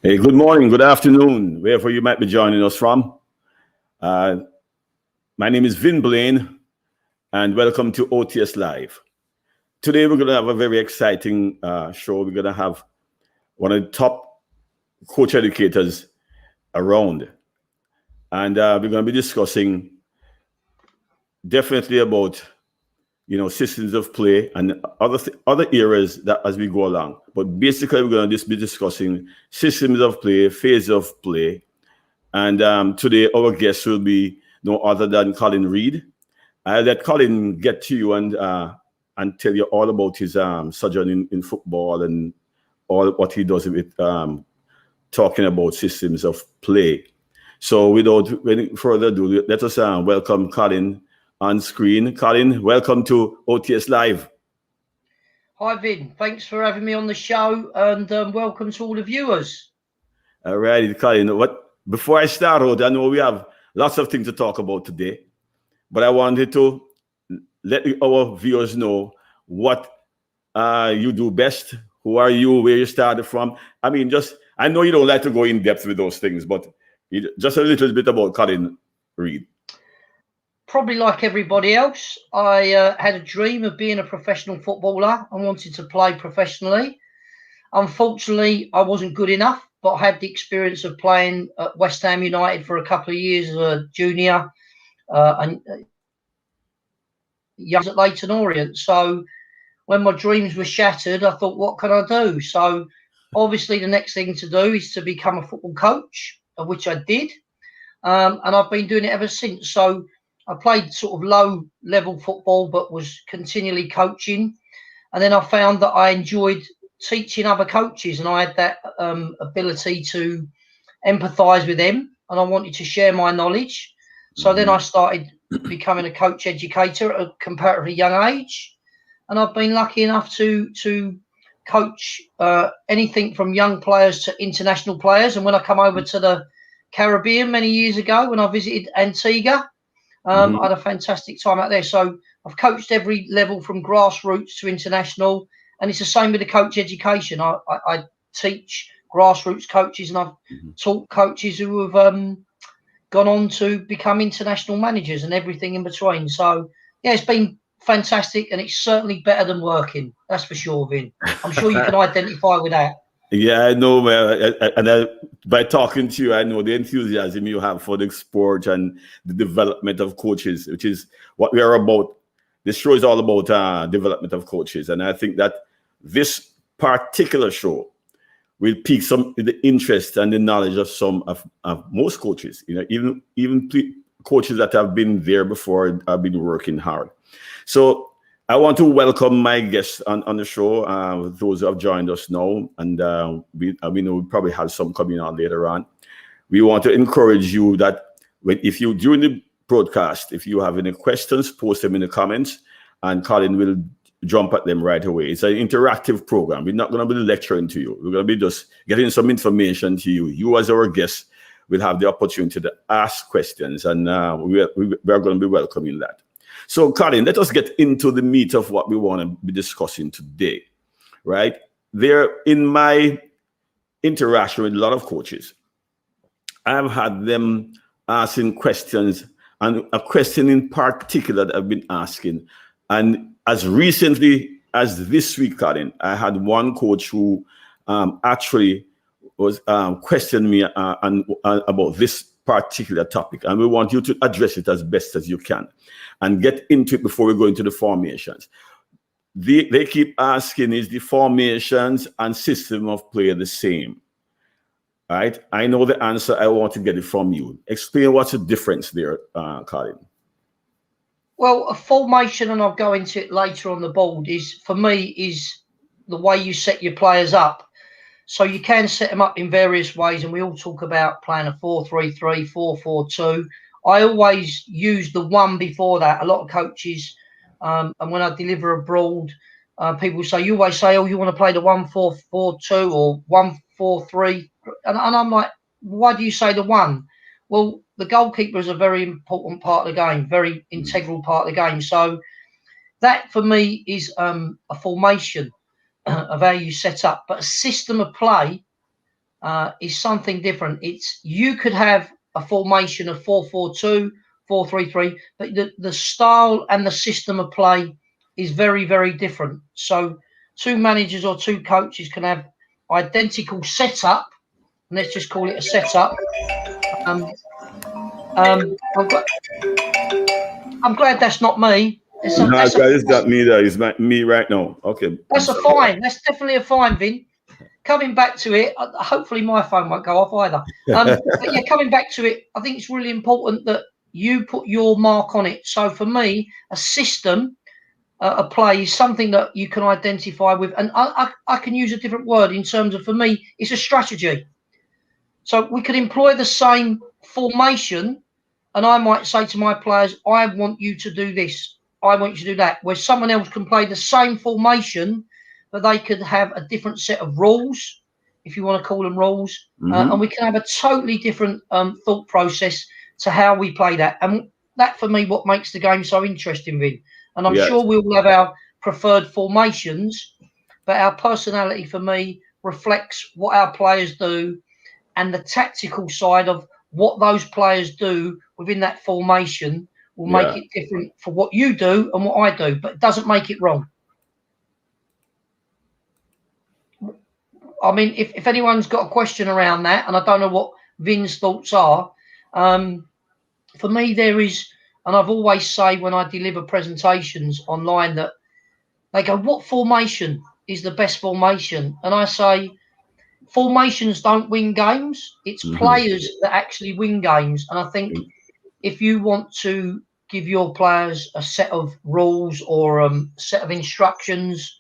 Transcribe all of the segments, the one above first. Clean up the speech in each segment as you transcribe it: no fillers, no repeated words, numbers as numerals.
Hey, good morning, good afternoon, wherever you might be joining us from. My name is Vin Blaine, and welcome to OTS Live. Today, we're going to have a very exciting show. We're going to have one of the top coach educators around. And we're going to be discussing definitely about, systems of play and other areas that as we go along. But basically, we're going to just be discussing systems of play, phase of play. And today, our guest will be no other than Colin Reid. I'll let Colin get to you and tell you all about his sojourn in football and all what he does with talking about systems of play. So without any further ado, let us welcome Colin on screen. Colin, welcome to OTS Live. Hi, Vin. Thanks for having me on the show, and welcome to all the viewers. All right, Colin. Before I start out, I know we have lots of things to talk about today, but I wanted to let our viewers know what you do best. Who are you? Where you started from? I mean, I know you don't like to go in depth with those things, but just a little bit about Colin Reid. Probably like everybody else, I had a dream of being a professional footballer and wanted to play professionally. Unfortunately, I wasn't good enough, but I had the experience of playing at West Ham United for a couple of years as a junior and young at Leyton Orient. So when my dreams were shattered, I thought, what can I do? So obviously the next thing to do is to become a football coach, which I did. And I've been doing it ever since. So I played sort of low-level football, but was continually coaching. And then I found that I enjoyed teaching other coaches, and I had that ability to empathise with them, and I wanted to share my knowledge. So then I started becoming a coach educator at a comparatively young age, and I've been lucky enough to coach anything from young players to international players. And when I come over to the Caribbean many years ago, when I visited Antigua, I had a fantastic time out there. So I've coached every level from grassroots to international, and it's the same with the coach education. I teach grassroots coaches, and I've taught coaches who have gone on to become international managers and everything in between. So, yeah, it's been fantastic, and it's certainly better than working. That's for sure, Vin. I'm sure you can identify with that. Yeah, I know. By talking to you, I know the enthusiasm you have for the sport and the development of coaches, which is what we are about. This show is all about development of coaches. And I think that this particular show will pique the interest and the knowledge of some of most coaches, even coaches that have been there before, have been working hard. So I want to welcome my guests on the show, those who have joined us now, and we know we probably have some coming on later on. We want to encourage you that during the broadcast, if you have any questions, post them in the comments, and Colin will jump at them right away. It's an interactive program. We're not going to be lecturing to you. We're going to be just getting some information to you. You, as our guest, will have the opportunity to ask questions, and we are going to be welcoming that. So, Colin, let us get into the meat of what we want to be discussing today, right? In my interaction with a lot of coaches, I've had them asking questions, and a question in particular that I've been asking. And as recently as this week, Colin, I had one coach who actually was questioning me about this particular topic, and we want you to address it as best as you can and get into it before we go into the formations. They keep asking, is the formations and system of play the same? Right? I know the answer. I want to get it from you. Explain what's the difference there, Colin. Well, a formation, and I'll go into it later on the board, is for me is the way you set your players up. So you can set them up in various ways, and we all talk about playing a 4-3-3, 4-4-2. I always use the one before that. A lot of coaches, and when I deliver abroad, people say, you always say, oh, you want to play the 1-4-4-2 or 1-4-3. And I'm like, why do you say the one? Well, the goalkeeper is a very important part of the game, very integral part of the game. So that for me is a formation of how you set up. But a system of play is something different. You could have a formation of 4-4-2, 4-3-3, but the style and the system of play is very, very different. So two managers or two coaches can have identical setup, and let's just call it a setup. I'm glad that's not me. It's got me there. It's me right now. Okay. That's a fine. That's definitely a fine, Vin. Coming back to it, hopefully my phone won't go off either. But yeah, coming back to it, I think it's really important that you put your mark on it. So for me, a system, a play is something that you can identify with. And I can use a different word in terms of, for me, it's a strategy. So we could employ the same formation, and I might say to my players, I want you to do this. I want you to do that. Where someone else can play the same formation, but they could have a different set of rules, if you want to call them rules. And we can have a totally different thought process to how we play that. And that, for me, what makes the game so interesting, Vin. And I'm sure we'll have our preferred formations, but our personality, for me, reflects what our players do and the tactical side of what those players do within that formation will make it different for what you do and what I do, but it doesn't make it wrong. I mean, if anyone's got a question around that, and I don't know what Vin's thoughts are, for me there is, and I've always say when I deliver presentations online that they go, what formation is the best formation? And I say, formations don't win games. It's players that actually win games. And I think if you want to give your players a set of rules or a set of instructions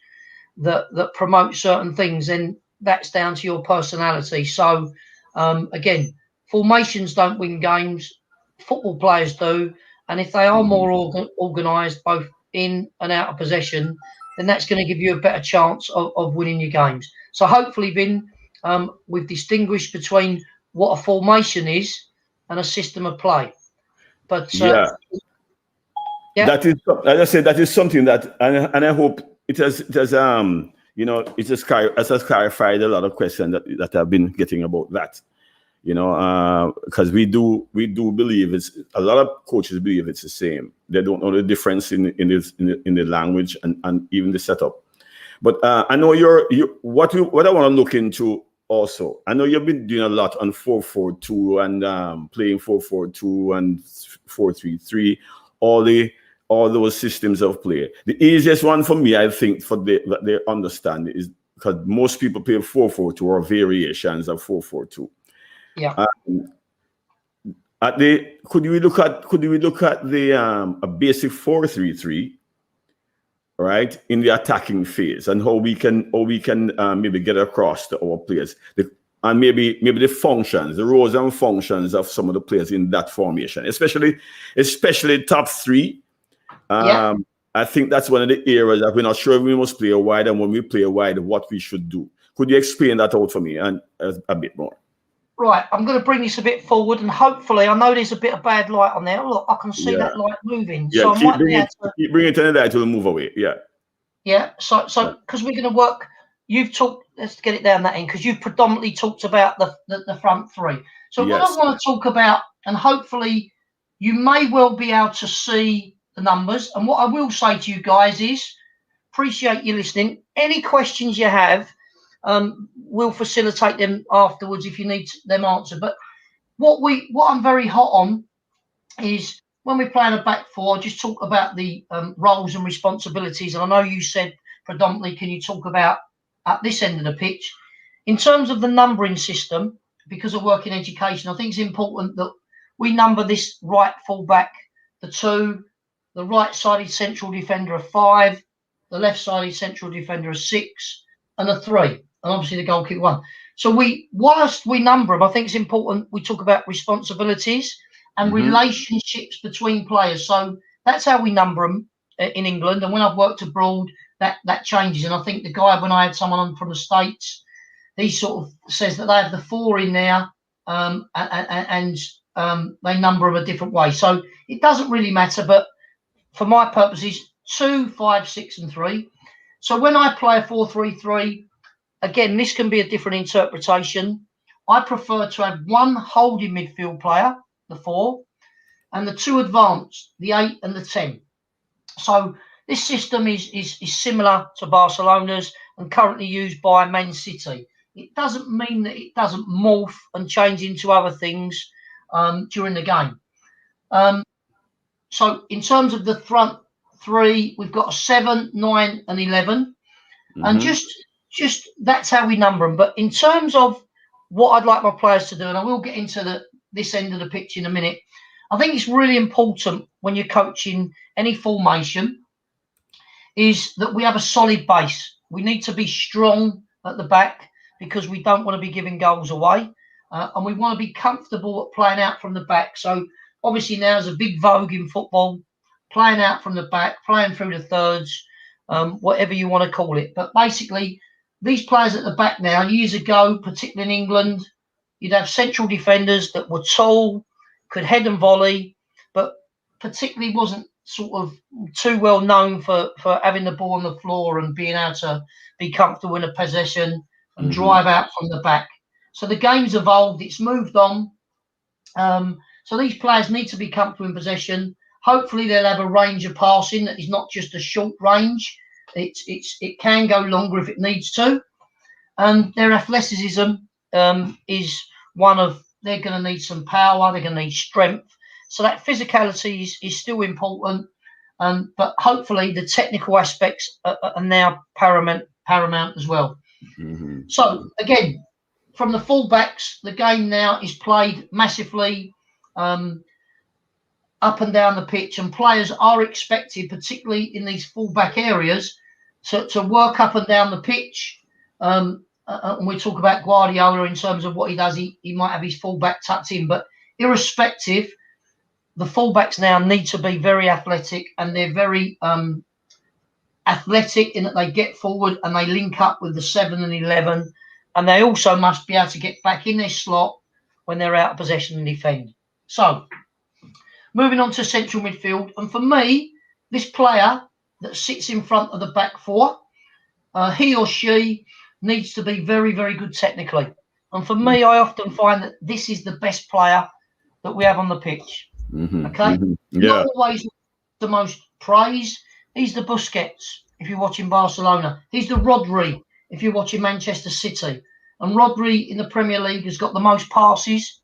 that promote certain things, then that's down to your personality. So, again, formations don't win games. Football players do. And if they are more organised, both in and out of possession, then that's going to give you a better chance of winning your games. So hopefully, Vin, we've distinguished between what a formation is and a system of play. But that is, as I said, that is something that, and I hope it has it has clarified a lot of questions that I've been getting about that. Because we do believe a lot of coaches believe it's the same. They don't know the difference in the language and even the setup. But I know what I want to look into also. I know you've been doing a lot on 4-4-2 and playing 4-4-2 and 4-3-3, all those systems of play. The easiest one for me, I think, that they understand is because most people play 4-4-2 or variations of 4-4-2. Yeah. Could we look at the a basic 4-3-3, right, in the attacking phase, and how we can maybe get across to our players, and maybe the functions, the roles and functions of some of the players in that formation, especially top three. I think that's one of the areas that we're not sure if we must play a wide, and when we play a wide, what we should do. Could you explain that out for me and a bit more? Right, I'm going to bring this a bit forward, and hopefully, I know there's a bit of bad light on there. Look, I can see that light moving. Yeah, so keep bringing it to the light, will move away. Yeah. Yeah. So because we're going to work, you've talked. Let's get it down that end, because you've predominantly talked about the front three. So what I want to talk about, and hopefully, you may well be able to see the numbers. And what I will say to you guys is, appreciate you listening. Any questions you have, we'll facilitate them afterwards if you need them answered. But what I'm very hot on is when we're playing a back four, just talk about the roles and responsibilities. And I know you said predominantly, can you talk about at this end of the pitch? In terms of the numbering system, because I work in education, I think it's important that we number this right full back, the 2, the right-sided central defender a 5, the left-sided central defender a 6, and a 3. and obviously the goalkeeper 1. So whilst we number them, I think it's important we talk about responsibilities and relationships between players. So that's how we number them in England. And when I've worked abroad, that changes. And I think the guy, when I had someone on from the States, he sort of says that they have the 4 in there, and they number them a different way. So it doesn't really matter, but for my purposes, 2, 5, 6, and 3. So when I play a 4-3-3, again, this can be a different interpretation. I prefer to have 1 holding midfield player, the 4, and the 2 advanced, the 8 and the 10. So this system is similar to Barcelona's and currently used by Man City. It doesn't mean that it doesn't morph and change into other things during the game. So in terms of the front 3, we've got a 7, 9, and 11, and just that's how we number them. But in terms of what I'd like my players to do, and I will get into this end of the pitch in a minute, I think it's really important when you're coaching any formation is that we have a solid base. We need to be strong at the back because we don't want to be giving goals away, and we want to be comfortable at playing out from the back. So obviously now is a big vogue in football, playing out from the back, playing through the thirds, whatever you want to call it. But basically, these players at the back now, years ago, particularly in England, you'd have central defenders that were tall, could head and volley, but particularly wasn't sort of too well known for having the ball on the floor and being able to be comfortable in a possession and drive out from the back. So the game's evolved, it's moved on. So these players need to be comfortable in possession. Hopefully they'll have a range of passing that is not just a short range. It can go longer if it needs to. And their athleticism is one of, they're going to need some power, they're going to need strength. So that physicality is still important. But hopefully the technical aspects are now paramount as well. So again, from the fullbacks, the game now is played massively up and down the pitch, and players are expected, particularly in these fullback areas, to work up and down the pitch. And we talk about Guardiola in terms of what he does. He might have his fullback tucked in, but irrespective, the fullbacks now need to be very athletic, and they're very athletic in that they get forward and they link up with the 7 and 11, and they also must be able to get back in their slot when they're out of possession and defend. So moving on to central midfield, and for me, this player that sits in front of the back 4, he or she needs to be very, very good technically. And for me, I often find that this is the best player that we have on the pitch. Okay? Not always the most praise. He's the Busquets, if you're watching Barcelona. He's the Rodri, if you're watching Manchester City. And Rodri in the Premier League has got the most passes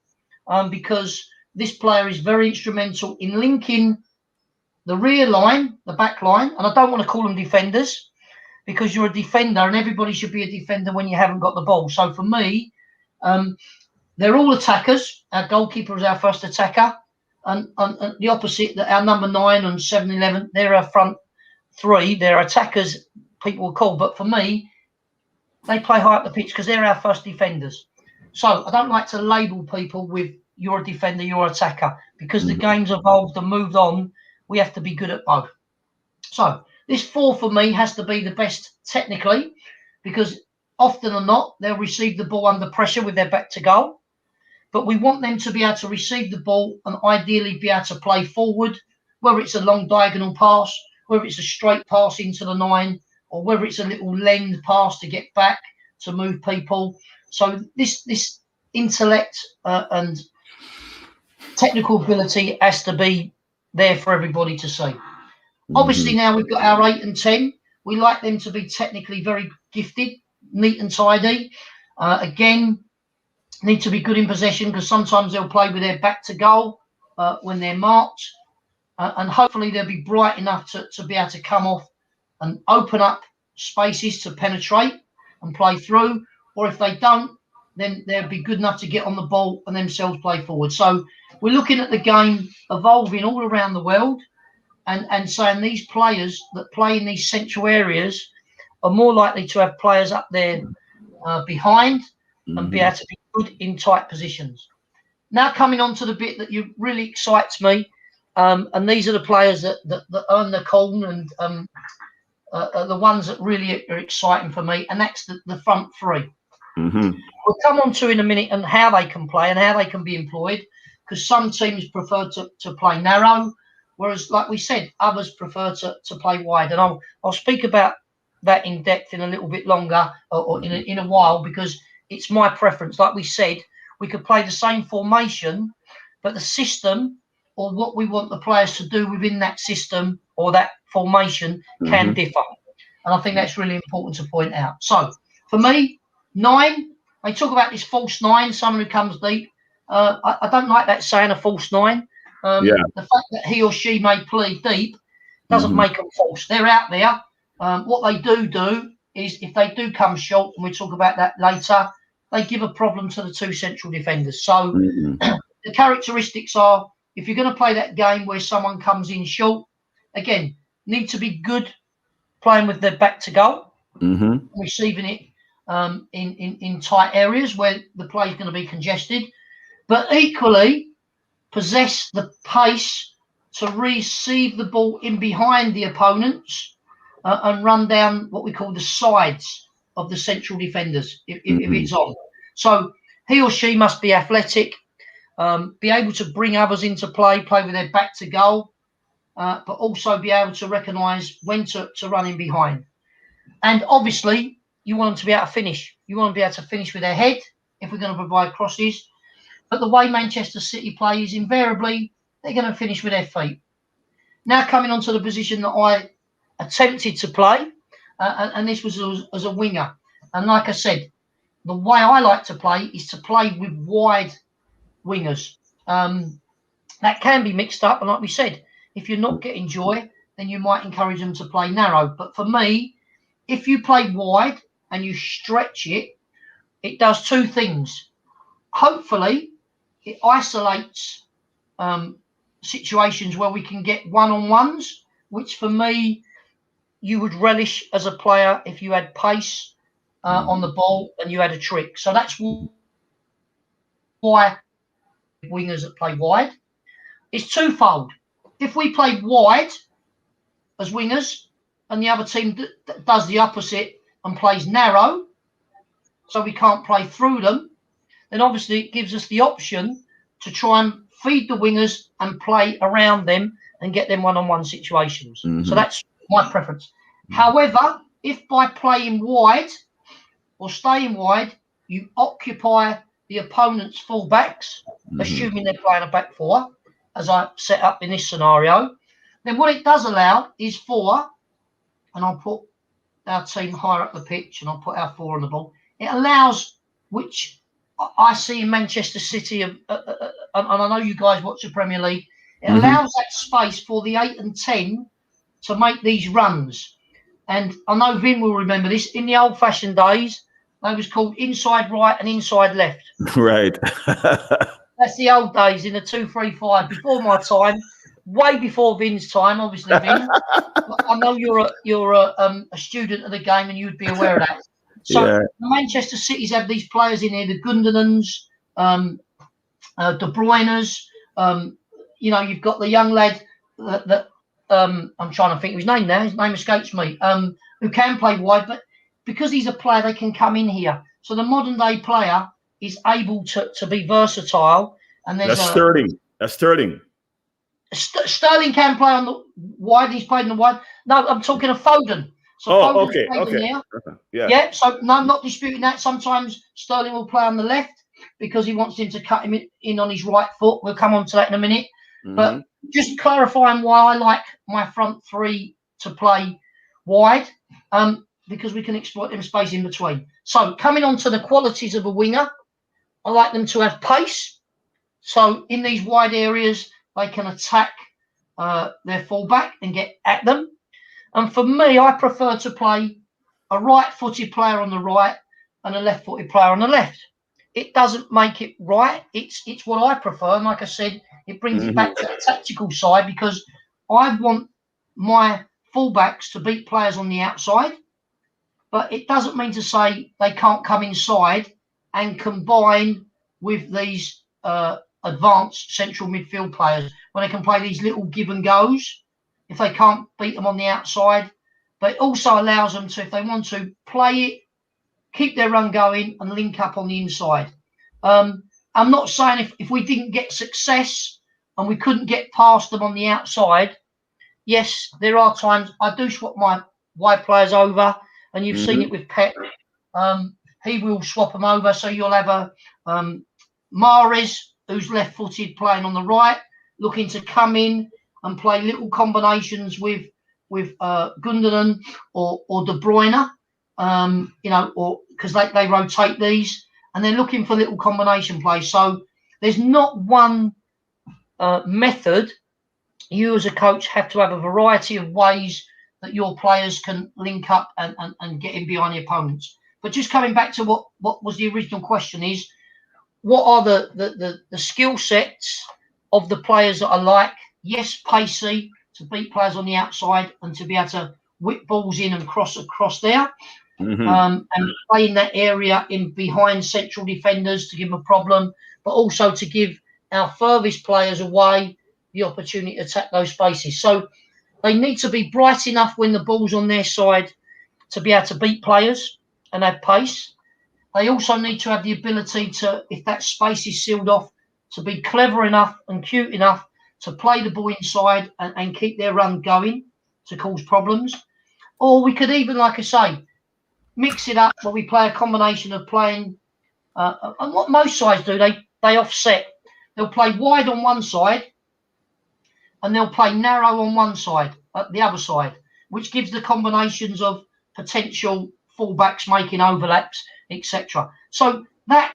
because this player is very instrumental in linking the rear line, the back line. And I don't want to call them defenders because you're a defender and everybody should be a defender when you haven't got the ball. So for me, they're all attackers. Our goalkeeper is our first attacker. And the opposite, that our number 9 and 7, 11, they're our front 3. They're attackers, people will call. But for me, they play high up the pitch because they're our first defenders. So I don't like to label people with you're a defender, you're an attacker, because the game's evolved and moved on. We have to be good at both. So this 4 for me has to be the best technically, because often or not, they'll receive the ball under pressure with their back to goal. But we want them to be able to receive the ball and ideally be able to play forward, whether it's a long diagonal pass, whether it's a straight pass into the 9, or whether it's a little lend pass to get back to move people. So this intellect and technical ability has to be there for everybody to see. Obviously, now we've got our 8 and 10. We like them to be technically very gifted, neat and tidy. Again, need to be good in possession because sometimes they'll play with their back to goal when they're marked. And hopefully they'll be bright enough to be able to come off and open up spaces to penetrate and play through. Or if they don't, then they'll be good enough to get on the ball and themselves play forward. So we're looking at the game evolving all around the world and saying these players that play in these central areas are more likely to have players up there behind and be able to be good in tight positions. Now coming on to the bit that really excites me, and these are the players that earn the call and are the ones that really are exciting for me, and that's the front three. We'll come on to in a minute and how they can play and how they can be employed, because some teams prefer to play narrow, whereas, like we said, others prefer to play wide. And I'll speak about that in depth in a little bit longer or in a while, because it's my preference. Like we said, we could play the same formation, but the system or what we want the players to do within that system or that formation can differ. And I think that's really important to point out. So for me, 9, they talk about this false 9, someone who comes deep. I don't like that saying, a false 9. The fact that he or she may play deep doesn't make them false. They're out there. What they do is, if they do come short, and we'll talk about that later, they give a problem to the 2 central defenders. So the characteristics are, if you're going to play that game where someone comes in short, again, need to be good playing with their back to goal, receiving it in tight areas where the play is going to be congested, but equally possess the pace to receive the ball in behind the opponents and run down what we call the sides of the central defenders if it's on. So he or she must be athletic, be able to bring others into play with their back to goal, but also be able to recognise when to run in behind. And obviously, you want them to be able to finish. You want them to be able to finish with their head if we're going to provide crosses. But the way Manchester City play is invariably they're going to finish with their feet. Now coming on to the position that I attempted to play, and this was as a winger. And like I said, the way I like to play is to play with wide wingers. That can be mixed up, and like we said, if you're not getting joy, then you might encourage them to play narrow. But for me, if you play wide and you stretch it, it does 2 things. Hopefully, it isolates situations where we can get one-on-ones, which for me, you would relish as a player if you had pace on the ball and you had a trick. So that's why wingers that play wide. It's twofold. If we play wide as wingers and the other team does the opposite and plays narrow, so we can't play through them, then obviously it gives us the option to try and feed the wingers and play around them and get them one-on-one situations. So that's my preference. However, if by playing wide or staying wide, you occupy the opponent's full-backs, assuming they're playing a back 4, as I set up in this scenario, then what it does allow is 4, and I'll put our team higher up the pitch and I'll put our 4 on the ball. It allows, which I see in Manchester City, and I know you guys watch the Premier League, it allows that space for the 8 and 10 to make these runs. And I know Vin will remember this. In the old-fashioned days, they was called inside right and inside left. Right. That's the old days in the 2-3-5. Before my time, way before Vin's time, obviously, Vin. I know you're a student of the game and you'd be aware of that. So the Manchester Cities have these players in here, the Gundogan's, De Bruyne's. You've got the young lad that I'm trying to think of his name now. His name escapes me. Who can play wide, but because he's a player, they can come in here. So the modern day player is able to be versatile. And there's Sterling. That's Sterling. Sterling can play on the wide. He's played on the wide. No, I'm talking of Foden. So Foden's played there. Yeah. So no, I'm not disputing that. Sometimes Sterling will play on the left because he wants him to cut him in on his right foot. We'll come on to that in a minute. But just clarifying why I like my front 3 to play wide, because we can exploit them space in between. So coming on to the qualities of a winger, I like them to have pace. So in these wide areas, they can attack their fullback and get at them. And for me, I prefer to play a right-footed player on the right and a left-footed player on the left. It doesn't make it right. It's what I prefer. And like I said, it brings it back to the tactical side, because I want my fullbacks to beat players on the outside. but it doesn't mean to say they can't come inside and combine with these advanced central midfield players when they can play these little give and goes if they can't beat them on the outside. But it also allows them to, if they want to, play it, keep their run going and link up on the inside. I'm not saying if we didn't get success and we couldn't get past them on the outside, yes, there are times I do swap my wide players over, and you've seen it with Pep. He will swap them over, so you'll have a Mahrez, who's left-footed, playing on the right, looking to come in and play little combinations with Gundogan or De Bruyne, or because they rotate these, and they're looking for little combination plays. So there's not one method. You as a coach have to have a variety of ways that your players can link up and get in behind the opponents. But just coming back to what was the original question is, what are the skill sets of the players that are like, yes, pacey, to beat players on the outside and to be able to whip balls in and cross across there, and play in that area in behind central defenders to give them a problem, but also to give our furthest players away the opportunity to attack those spaces. So they need to be bright enough when the ball's on their side to be able to beat players and have pace. They also need to have the ability to, if that space is sealed off, to be clever enough and cute enough to play the ball inside and keep their run going to cause problems. Or we could even, like I say, mix it up where we play a combination of playing, and what most sides do, they offset. They'll play wide on one side and they'll play narrow on one side, the other side, which gives the combinations of potential fullbacks making overlaps, etc. So that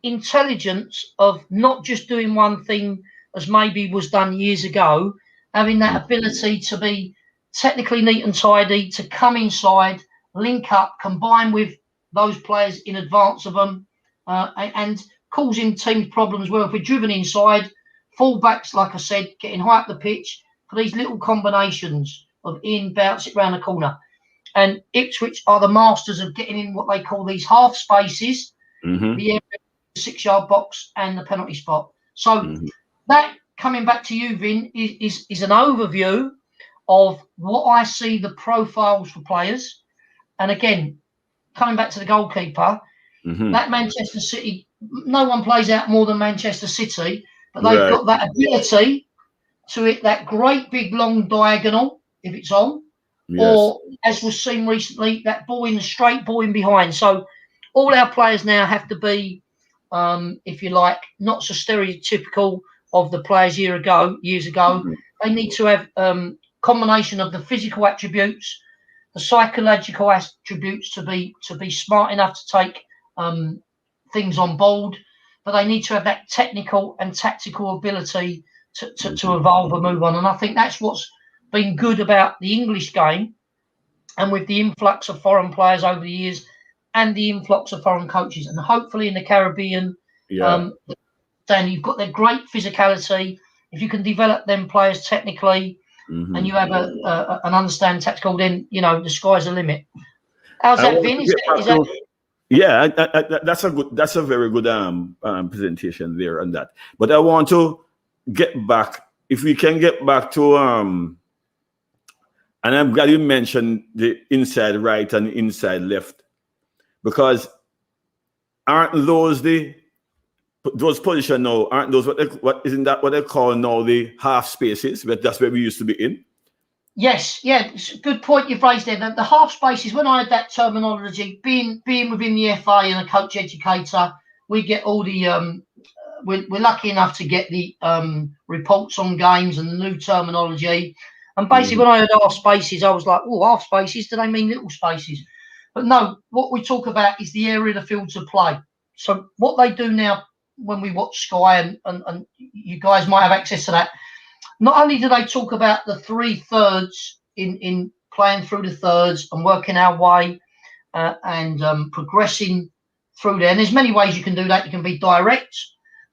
intelligence of not just doing one thing as maybe was done years ago, having that ability to be technically neat and tidy, to come inside, link up, combine with those players in advance of them, and causing teams problems where if we're driven inside, fullbacks, like I said, getting high up the pitch for these little combinations of bounce it round the corner. And Ipswich are the masters of getting in what they call these half spaces, the area, 6-yard box and the penalty spot. So that, coming back to you, Vin, is an overview of what I see the profiles for players. And again, coming back to the goalkeeper, that Manchester City, no one plays out more than Manchester City, but they've got that ability to hit that great big long diagonal if it's on, or as was seen recently, that ball in, straight ball in behind. So all our players now have to be, if you like, not so stereotypical of the players years ago. They need to have combination of the physical attributes, the psychological attributes to be smart enough to take things on board, but they need to have that technical and tactical ability to evolve and move on. And I think that's what's been good about the English game, and with the influx of foreign players over the years and the influx of foreign coaches, and hopefully in the Caribbean, then you've got their great physicality. If you can develop them players technically, and you have an understand tactical, then the sky's the limit. How's that, Vin? Yeah, that's a very good presentation there on that. But I want to get back, if we can get back to and I'm glad you mentioned the inside right and inside left, because aren't those positions now? Aren't those isn't that what they call now the half spaces? But that's where we used to be in. Yes, yeah, it's a good point you've raised there. The half spaces, when I had that terminology, being within the FA and a coach educator, we get all the we're lucky enough to get the reports on games and the new terminology. And basically, when I heard half spaces, I was like, oh, half spaces, do they mean little spaces? But no, what we talk about is the area of the field to play. So what they do now when we watch Sky, and you guys might have access to that, not only do they talk about the 3/3 in playing through the thirds and working our way and progressing through there. And there's many ways you can do that. You can be direct,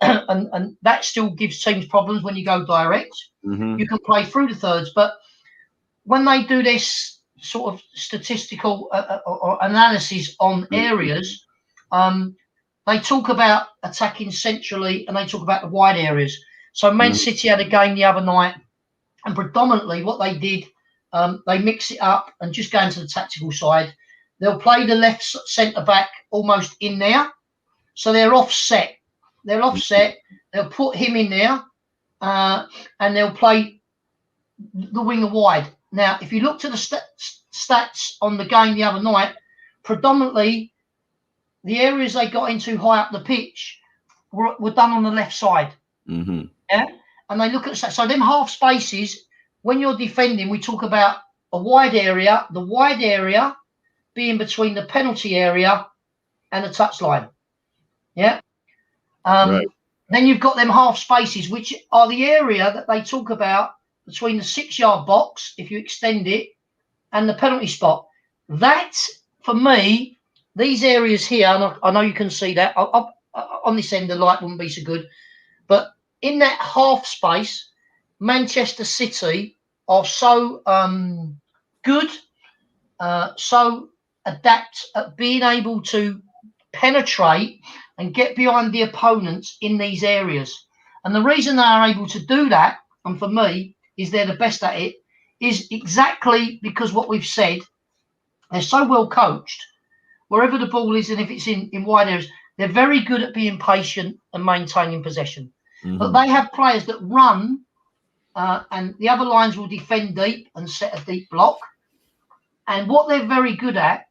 and that still gives teams problems when you go direct. You can play through the thirds, but when they do this sort of statistical or analysis on areas, they talk about attacking centrally and they talk about the wide areas. So Man City had a game the other night, and predominantly what they did, they mix it up and just go into the tactical side. They'll play the left centre back almost in there, so they're offset. They'll put him in there, and they'll play the winger wide. Now, if you look to the stats on the game the other night, predominantly the areas they got into high up the pitch were done on the left side. Yeah, and they look at so them half spaces. When you're defending, we talk about a wide area. The wide area being between the penalty area and the touchline. Yeah. Right. Then you've got them half spaces, which are the area that they talk about between the 6-yard box, if you extend it, and the penalty spot. That, for me, these areas here, and I know you can see that. On this end, the light wouldn't be so good. But in that half space, Manchester City are so good, so adept at being able to penetrate and get behind the opponents in these areas. And the reason they are able to do that, and for me, is they're the best at it, is exactly because what we've said. They're so well coached. Wherever the ball is, and if it's in wide areas, they're very good at being patient and maintaining possession. But they have players that run, and the other lines will defend deep and set a deep block. And what they're very good at,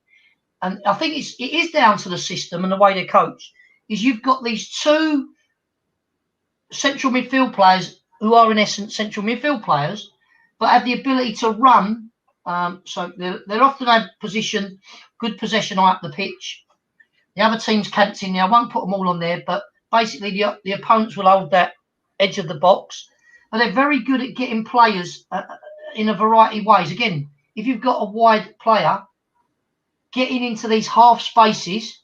and I think it is down to the system and the way they're coached, is you've got these two central midfield players who are in essence central midfield players, but have the ability to run. So they're often have good possession high up the pitch. The other team's camped in there. I won't put them all on there, but basically the opponents will hold that edge of the box. And they're very good at getting players in a variety of ways. Again, if you've got a wide player, getting into these half spaces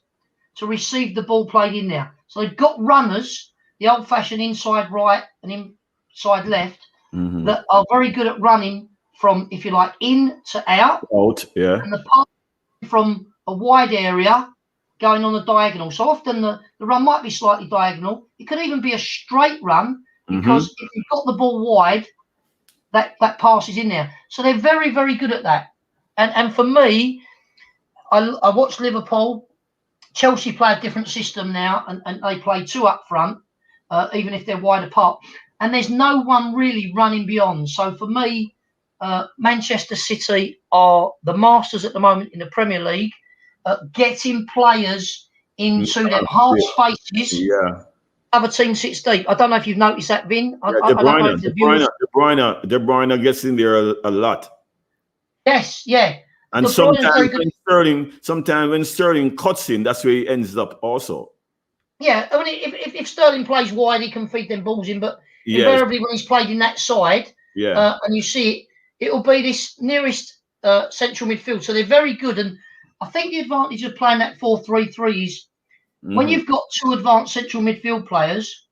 to receive the ball played in there. So they've got runners, the old-fashioned inside right and inside left, that are very good at running from, if you like, in to out. Yeah. And the pass from a wide area going on the diagonal. So often the run might be slightly diagonal. It could even be a straight run because if you've got the ball wide, that pass is in there. So they're very, very good at that. And for me, I watched Liverpool. Chelsea play a different system now, and they play two up front, even if they're wide apart. And there's no one really running beyond. So for me, Manchester City are the masters at the moment in the Premier League, getting players into them half spaces. Yeah. Other team sits deep. I don't know if you've noticed that, Vin. De Bruyne gets in there a lot. Yes, yeah. And sometimes when Sterling cuts in, that's where he ends up also. Yeah, I mean, if Sterling plays wide, he can feed them balls in. But invariably, when he's played in that side, and you see it'll be this nearest central midfield. So they're very good. And I think the advantage of playing that 4-3-3 is when you've got two advanced central midfield players,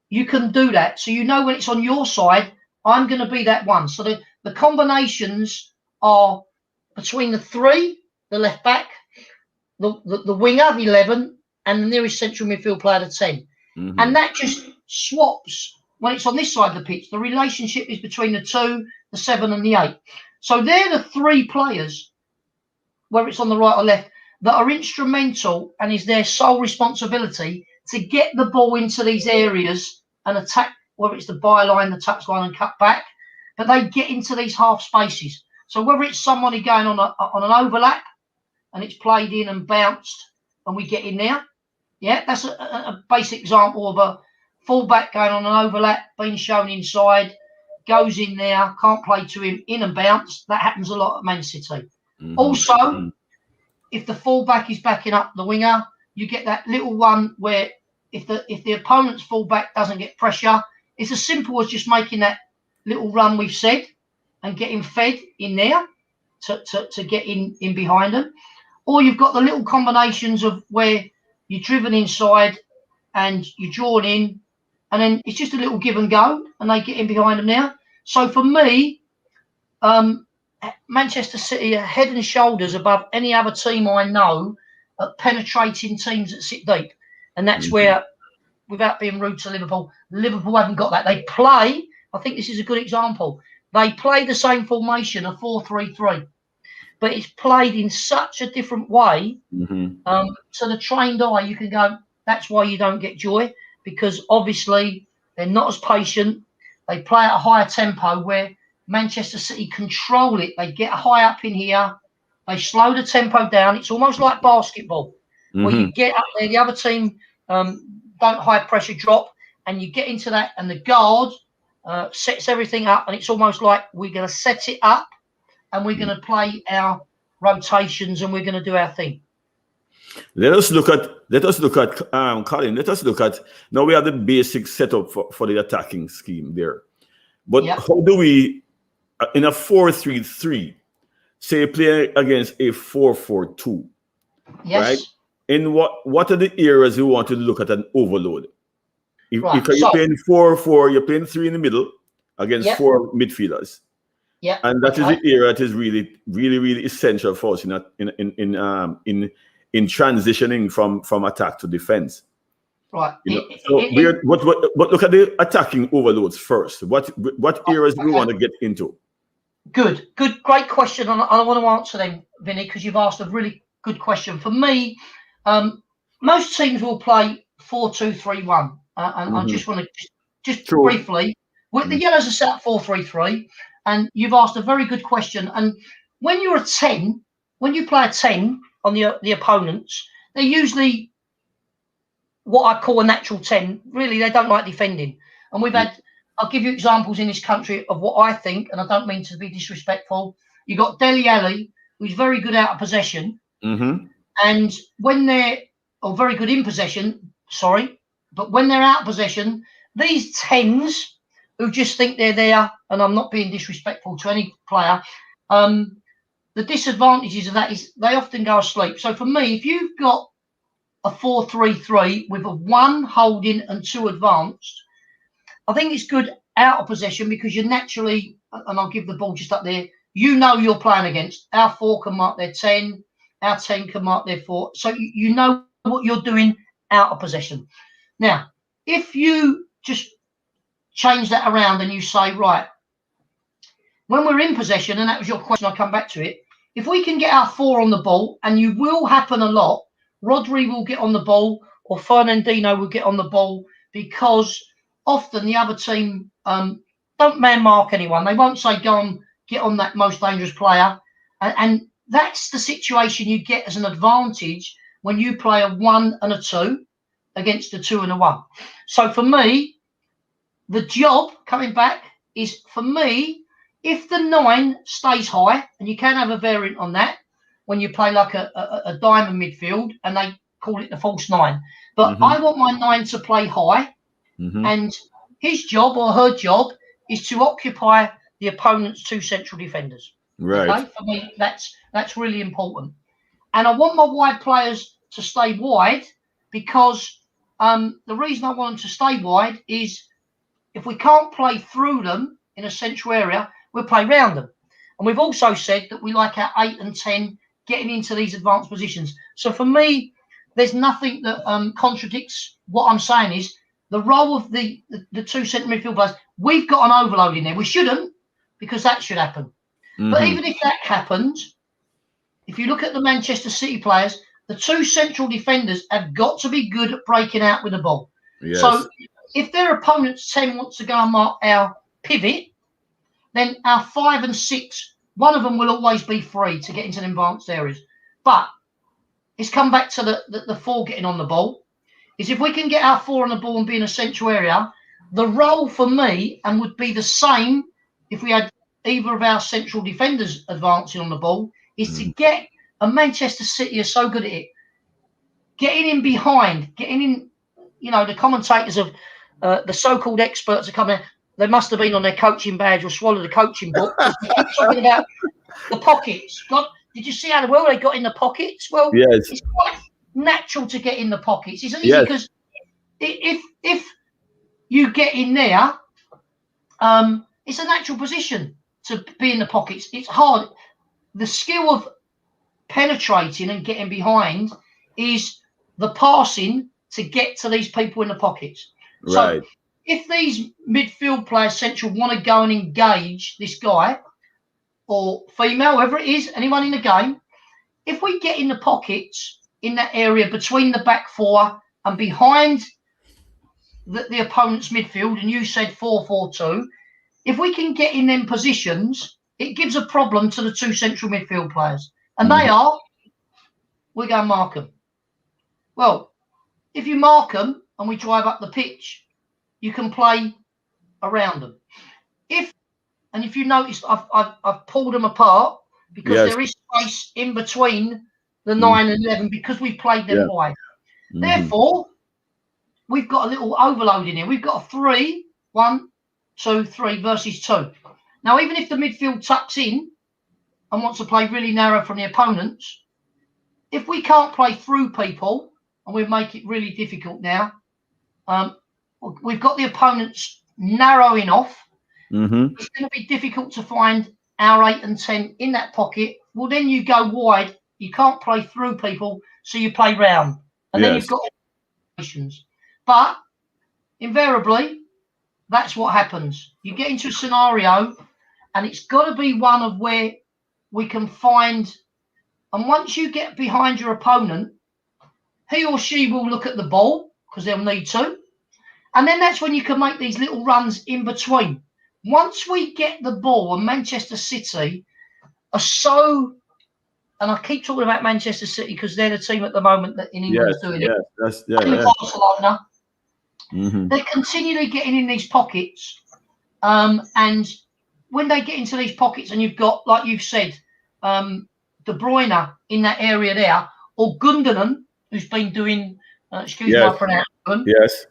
you can do that. So you know when it's on your side, I'm going to be that one. So the combinations are between the three, the left back, the winger, the 11, and the nearest central midfield player, the 10. And that just swaps when it's on this side of the pitch. The relationship is between the 2, the 7, and the 8. So they're the three players, whether it's on the right or left, that are instrumental and is their sole responsibility to get the ball into these areas and attack, whether it's the byline, the touchline, and cut back. But they get into these half spaces. So whether it's somebody going on an overlap and it's played in and bounced and we get in there, that's a basic example of a fullback going on an overlap, being shown inside, goes in there, can't play to him, in and bounce. That happens a lot at Man City. Also, if the fullback is backing up the winger, you get that little one where if the opponent's fullback doesn't get pressure, it's as simple as just making that little run we've said and getting fed in there to get in behind them. Or you've got the little combinations of where you're driven inside and you're drawn in, and then it's just a little give and go, and they get in behind them now. So for me, Manchester City are head and shoulders above any other team I know at penetrating teams that sit deep. And that's where, without being rude to Liverpool, Liverpool haven't got that. They play, I think this is a good example, they play the same formation, a 4-3-3, but it's played in such a different way. To the trained eye, you can go, that's why you don't get joy, because obviously they're not as patient. They play at a higher tempo, where Manchester City control it. They get high up in here. They slow the tempo down. It's almost like basketball, where you get up there, the other team don't high pressure drop, and you get into that, and the guard sets everything up, and it's almost like we're going to set it up, and we're going to play our rotations, and we're going to do our thing. Let us look at Colin. Let us look at, now we have the basic setup for the attacking scheme there. But how do we, in a 4-3-3, say play against a 4-4-2? Yes. Right? In what are the areas you want to look at an overload? If you're playing 4-4, you're playing 3 in the middle against 4 midfielders. Yeah. And that is the area that is really, really, really essential for us in transitioning from attack to defense. Right. But look at the attacking overloads first. What areas do we want to get into? Good, great question, and I want to answer them, Vinny, because you've asked a really good question. For me, most teams will play 4-2-3-1, and I just want to briefly. The Yellows are set up 4-3-3, and you've asked a very good question. And when you're a 10, when you play a 10 on the opponents, they're usually what I call a natural 10. Really, they don't like defending. And we've had, I'll give you examples in this country of what I think, and I don't mean to be disrespectful. You've got Dele Alli, who's very good out of possession. And when they're, or very good in possession, but when they're out of possession, these 10s who just think they're there, and I'm not being disrespectful to any player, the disadvantages of that is they often go asleep. So for me, if you've got a 4-3-3 with a 1 holding and 2 advanced, I think it's good out of possession, because you're naturally, and I'll give the ball just up there, you know you're playing against. Our 4 can mark their 10, our 10 can mark their 4. So you know what you're doing out of possession. Now, if you just change that around and you say, right, when we're in possession, and that was your question, I'll come back to it, if we can get our 4 on the ball, and you will happen a lot, Rodri will get on the ball, or Fernandinho will get on the ball, because often the other team don't man mark anyone. They won't say, go and get on that most dangerous player. And that's the situation you get as an advantage when you play a 1 and a 2 against a 2 and a 1. So for me, the job, coming back, is for me, if the 9 stays high, and you can have a variant on that when you play like a diamond midfield, and they call it the false 9. But I want my 9 to play high, and his job or her job is to occupy the opponent's 2 central defenders. Right. Okay? For me, that's really important. And I want my wide players to stay wide, because the reason I want them to stay wide is if we can't play through them in a central area, we'll play round them. And we've also said that we like our 8 and 10 getting into these advanced positions. So for me, there's nothing that contradicts what I'm saying. Is the role of the 2 centre midfield players. We've got an overload in there. We shouldn't, because that should happen. But even if that happens, if you look at the Manchester City players, the 2 central defenders have got to be good at breaking out with the ball. Yes. So if their opponent's 10 wants to go and mark our pivot, then our 5 and 6, one of them will always be free to get into the advanced areas. But it's come back to the 4 getting on the ball. Is if we can get our 4 on the ball and be in a central area, the role for me, and would be the same if we had either of our central defenders advancing on the ball, is to get, and Manchester City are so good at it, getting in behind, getting in, the commentators of the so-called experts are coming, they must have been on their coaching badge or swallowed a coaching book. Talking about the pockets. God, did you see how well they got in the pockets? Well, yes. It's quite natural to get in the pockets. It's easy because if you get in there, it's a natural position to be in the pockets. It's hard. The skill of penetrating and getting behind is the passing to get to these people in the pockets. Right. So if these midfield players, central, want to go and engage this guy or female, whoever it is, anyone in the game, if we get in the pockets in that area between the back four and behind the opponent's midfield, and you said 4-4-2, if we can get in them positions, it gives a problem to the two central midfield players. And they are, we're going to mark them. Well, if you mark them and we drive up the pitch, you can play around them. If you notice, I've pulled them apart because there is space in between the 9 and 11 because we've played them wide. Therefore, we've got a little overload in here. We've got a 3, 1, 2, 3 versus 2. Now, even if the midfield tucks in and wants to play really narrow from the opponents, if we can't play through people, and we make it really difficult now, we've got the opponents narrowing off. It's going to be difficult to find our 8 and 10 in that pocket. Well, then you go wide. You can't play through people, so you play round. And then you've got situations. But invariably, that's what happens. You get into a scenario, and it's got to be one of where we can find. And once you get behind your opponent, he or she will look at the ball because they'll need to. And then that's when you can make these little runs in between. Once we get the ball, and Manchester City are so, and I keep talking about Manchester City because they're the team at the moment that in England's doing it. Barcelona. They're continually getting in these pockets. And when they get into these pockets, and you've got, like you've said, De Bruyne in that area there, or Gundogan, who's been doing, excuse my pronunciation. Yes.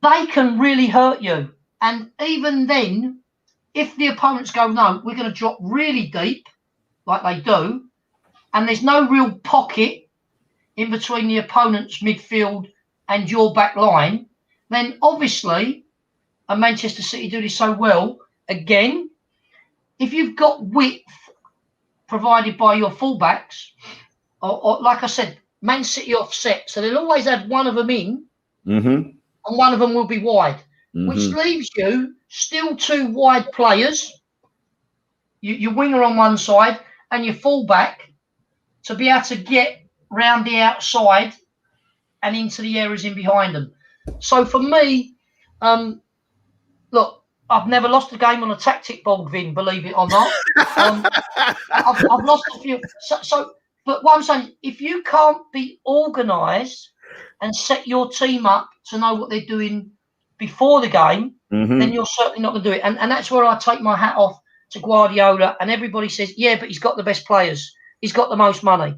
They can really hurt you. And even then, if the opponents go, no, we're going to drop really deep, like they do, and there's no real pocket in between the opponent's midfield and your back line, then obviously, and Manchester City do this so well, again, if you've got width provided by your fullbacks, or like I said, Man City offset, so they'll always have one of them in, and one of them will be wide, which leaves you still 2 wide players, your winger on one side and your fullback, to be able to get round the outside and into the areas in behind them. So for me, look, I've never lost a game on a tactic board, Vin, believe it or not. I've lost a few. But what I'm saying, if you can't be organised and set your team up to know what they're doing before the game, then you're certainly not going to do it. And that's where I take my hat off to Guardiola. And everybody says, yeah, but he's got the best players. He's got the most money.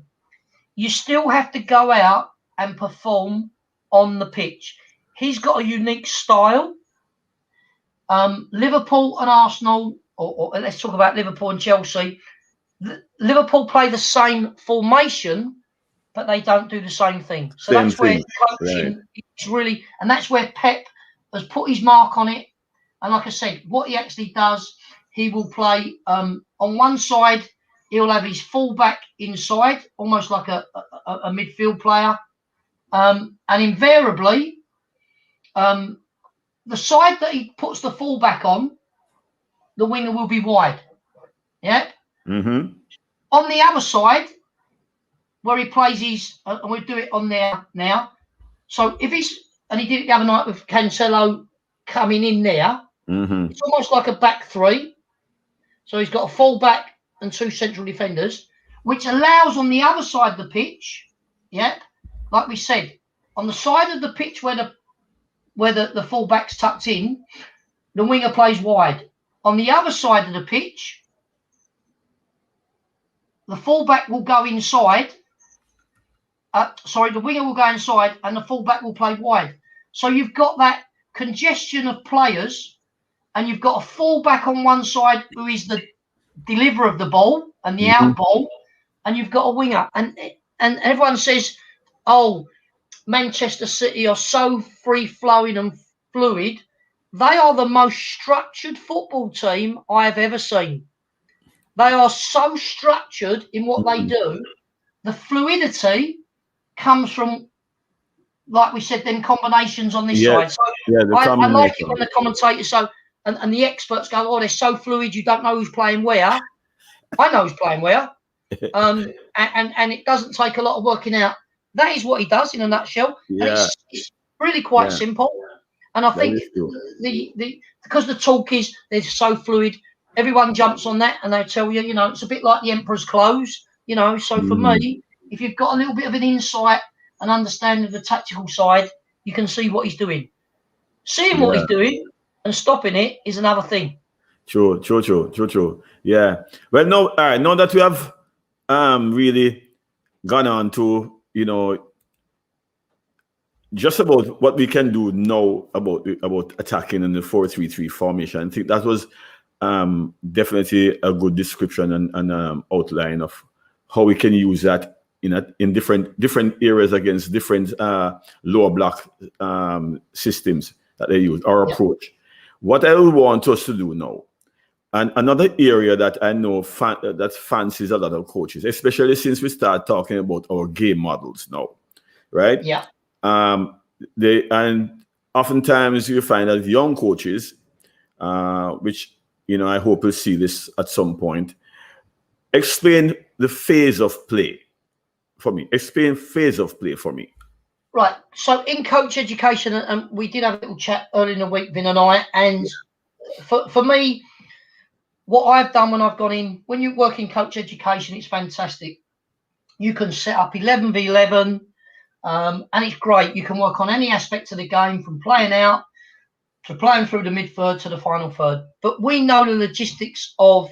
You still have to go out and perform on the pitch. He's got a unique style. Liverpool and Arsenal, or let's talk about Liverpool and Chelsea. Liverpool play the same formation, but they don't do the same thing. So that's where coaching is really, and that's where Pep has put his mark on it. And like I said, what he actually does, he will play on one side, he'll have his fullback inside, almost like a midfield player. And invariably, the side that he puts the fullback on, the winger will be wide. Yeah. On the other side, where he plays his, and we'll do it on there now. So if he's, and he did it the other night with Cancelo coming in there, it's almost like a back 3. So he's got a fullback and 2 central defenders, which allows on the other side of the pitch, like we said, on the side of the pitch where the fullback's tucked in, the winger plays wide. On the other side of the pitch, the fullback will go inside. The winger will go inside and the fullback will play wide. So you've got that congestion of players, and you've got a fullback on one side who is the deliverer of the ball and the out ball, and you've got a winger. And everyone says, oh, Manchester City are so free-flowing and fluid. they are the most structured football team I have ever seen. They are so structured in what they do. The fluidity comes from, like we said, them combinations on this side. So the I like it combination. when the commentators and the experts go, oh, they're so fluid, you don't know who's playing where. I know who's playing where. And it doesn't take a lot of working out. That is what he does in a nutshell. And it's really quite simple. And I think because the talk is they're so fluid, everyone jumps on that and they tell you, you know, it's a bit like the emperor's clothes, you know. So for me, if you've got a little bit of an insight and understanding of the tactical side, you can see what he's doing. Seeing what he's doing and stopping it is another thing. True. Yeah. Well, no, all right. Now that we have really gone on to, you know, just about what we can do now about attacking in the 4-3-3 formation, I think that was definitely a good description and outline of how we can use that in different areas against different lower block systems that they use, our approach. What I want us to do now, and another area that I know that fancies a lot of coaches, especially since we start talking about our game models now, right? Yeah. And oftentimes you find that young coaches, which, you know, I hope you'll see this at some point, explain the phase of play for me. Explain phase of play for me. Right. So in coach education, and we did have a little chat earlier in the week, Vin and I, and for me, what I've done when I've gone in, when you work in coach education, it's fantastic. You can set up 11v11, and it's great. You can work on any aspect of the game, from playing out to playing through the mid-third to the final third. But we know the logistics of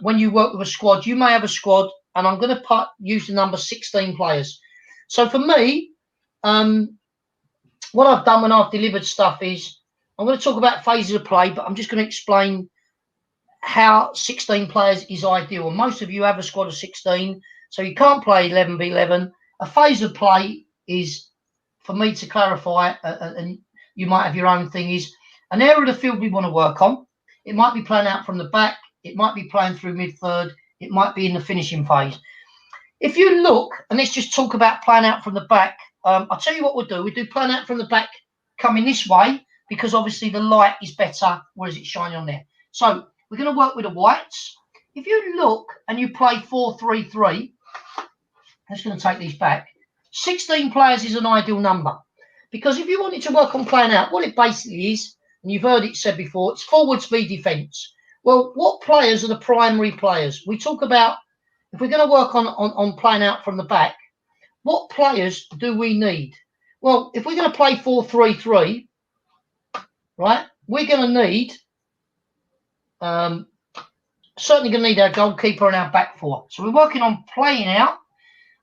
when you work with a squad. You may have a squad, and I'm going to use the number 16 players. So for me, what I've done when I've delivered stuff is I'm going to talk about phases of play, but I'm just going to explain how 16 players is ideal. And most of you have a squad of 16, so you can't play 11v11. A phase of play is, for me to clarify, and you might have your own thing, is an area of the field we want to work on. It might be playing out from the back. It might be playing through mid-third. It might be in the finishing phase. If you look, and let's just talk about playing out from the back, I'll tell you what we'll do. We do playing out from the back coming this way, because obviously the light is better, whereas it's shining on there. So we're going to work with the whites. If you look and you play 4-3-3, I'm just going to take these back. 16 players is an ideal number, because if you wanted to work on playing out, what it basically is, and you've heard it said before, it's forwards v defence. Well, what players are the primary players? We talk about, if we're going to work on playing out from the back, what players do we need? Well, if we're going to play 4-3-3, right, we're going to need, certainly going to need our goalkeeper and our back four. So we're working on playing out.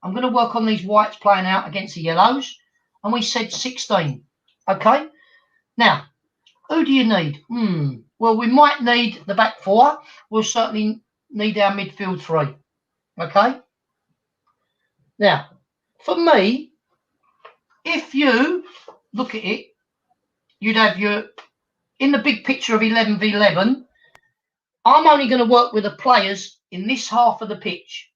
I'm going to work on these whites playing out against the yellows. And we said 16. Okay. Now, who do you need? Well, we might need the back four. We'll certainly need our midfield three. Okay. Now, for me, if you look at it, you'd have your, in the big picture of 11v11, I'm only going to work with the players in this half of the pitch.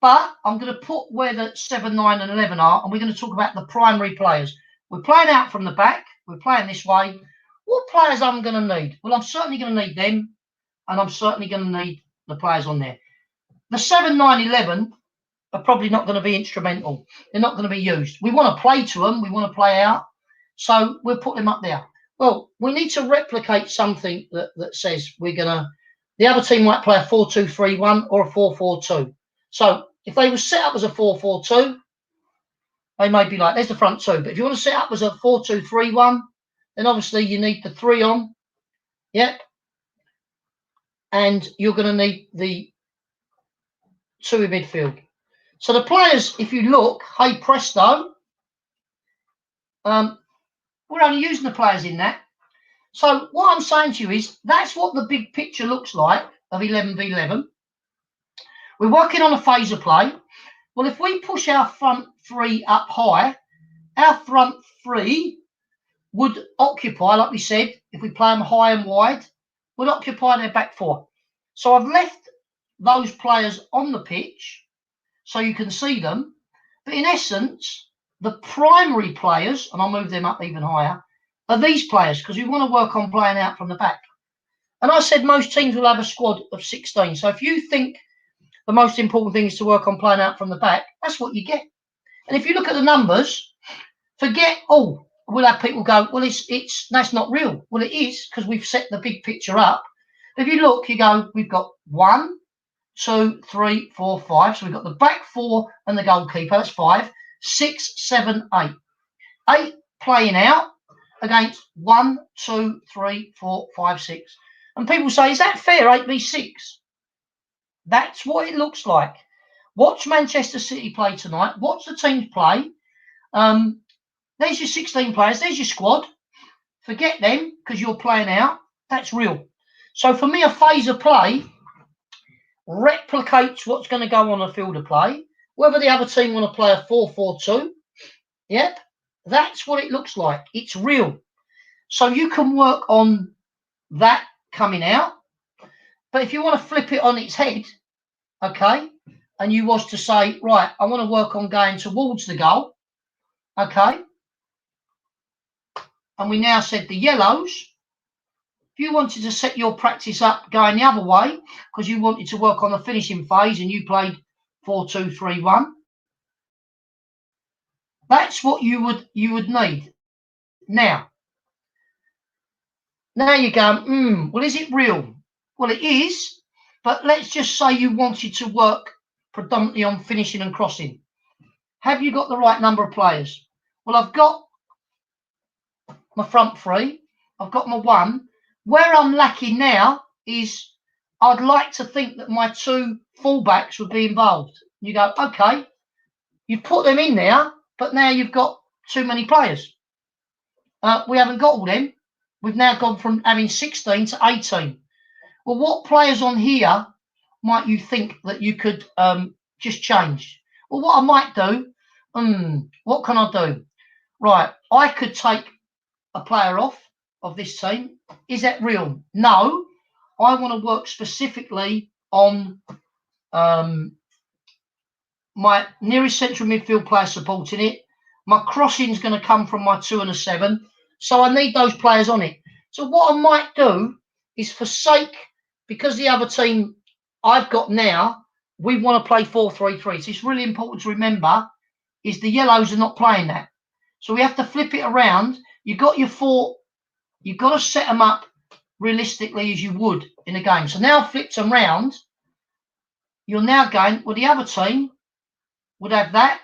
But I'm going to put where the 7, 9 and 11 are, and we're going to talk about the primary players. We're playing out from the back. We're playing this way. What players I'm going to need? Well, I'm certainly going to need them, and I'm certainly going to need the players on there. The 7, 9, 11 are probably not going to be instrumental. They're not going to be used. We want to play to them. We want to play out. So we'll put them up there. Well, we need to replicate something that says we're going to, the other team might play a 4-2-3-1 or a 4-4-2. So if they were set up as a 4-4-2, they may be like, there's the front two. But if you want to set up as a 4-2-3-1, then obviously you need the 3 on. Yep. And you're going to need the 2 in midfield. So the players, if you look, hey presto, we're only using the players in that. So what I'm saying to you is that's what the big picture looks like of 11v11. We're working on a phase of play. Well, if we push our front three up high, our front three would occupy, like we said, if we play them high and wide, would occupy their back four. So I've left those players on the pitch so you can see them. But in essence, the primary players, and I'll move them up even higher, are these players, because we want to work on playing out from the back. And I said most teams will have a squad of 16. So if you think the most important thing is to work on playing out from the back, that's what you get. And if you look at the numbers, forget, oh, we'll have people go, well, that's not real. Well, it is, because we've set the big picture up. If you look, you go, we've got 1, 2, 3, 4, 5. So we've got the back four and the goalkeeper. That's 5, 6, 7, 8. 8 playing out against 1, 2, 3, 4, 5, 6. And people say, is that fair, 8v6? That's what it looks like. Watch Manchester City play tonight. Watch the teams play. There's your 16 players. There's your squad. Forget them because you're playing out. That's real. So for me, a phase of play replicates what's going to go on a field of play. Whether the other team want to play a 4-4-2, yep, that's what it looks like. It's real. So you can work on that coming out. But if you want to flip it on its head, okay, and you was to say, right, I want to work on going towards the goal, okay, and we now said the yellows, if you wanted to set your practice up going the other way, because you wanted to work on the finishing phase and you played 4-2-3-1, that's what you would need. Now you're going, well, is it real? Well, it is, but let's just say you wanted to work predominantly on finishing and crossing. Have you got the right number of players? Well, I've got my front three. I've got my 1. Where I'm lacking now is I'd like to think that my 2 fullbacks would be involved. You go, okay, you put them in there, but now you've got too many players. We haven't got all them. We've now gone from having 16 to 18. Well, what players on here might you think that you could just change? Well, what I might do, what can I do? Right, I could take a player off of this team. Is that real? No, I want to work specifically on my nearest central midfield player supporting it. My crossing is going to come from my 2 and a 7. So I need those players on it. So what I might do is because the other team I've got now, we want to play 4-3-3. So it's really important to remember is the yellows are not playing that. So we have to flip it around. You've got your 4. You've got to set them up realistically as you would in a game. So now I've flipped them round. You're now going, well, the other team would have that.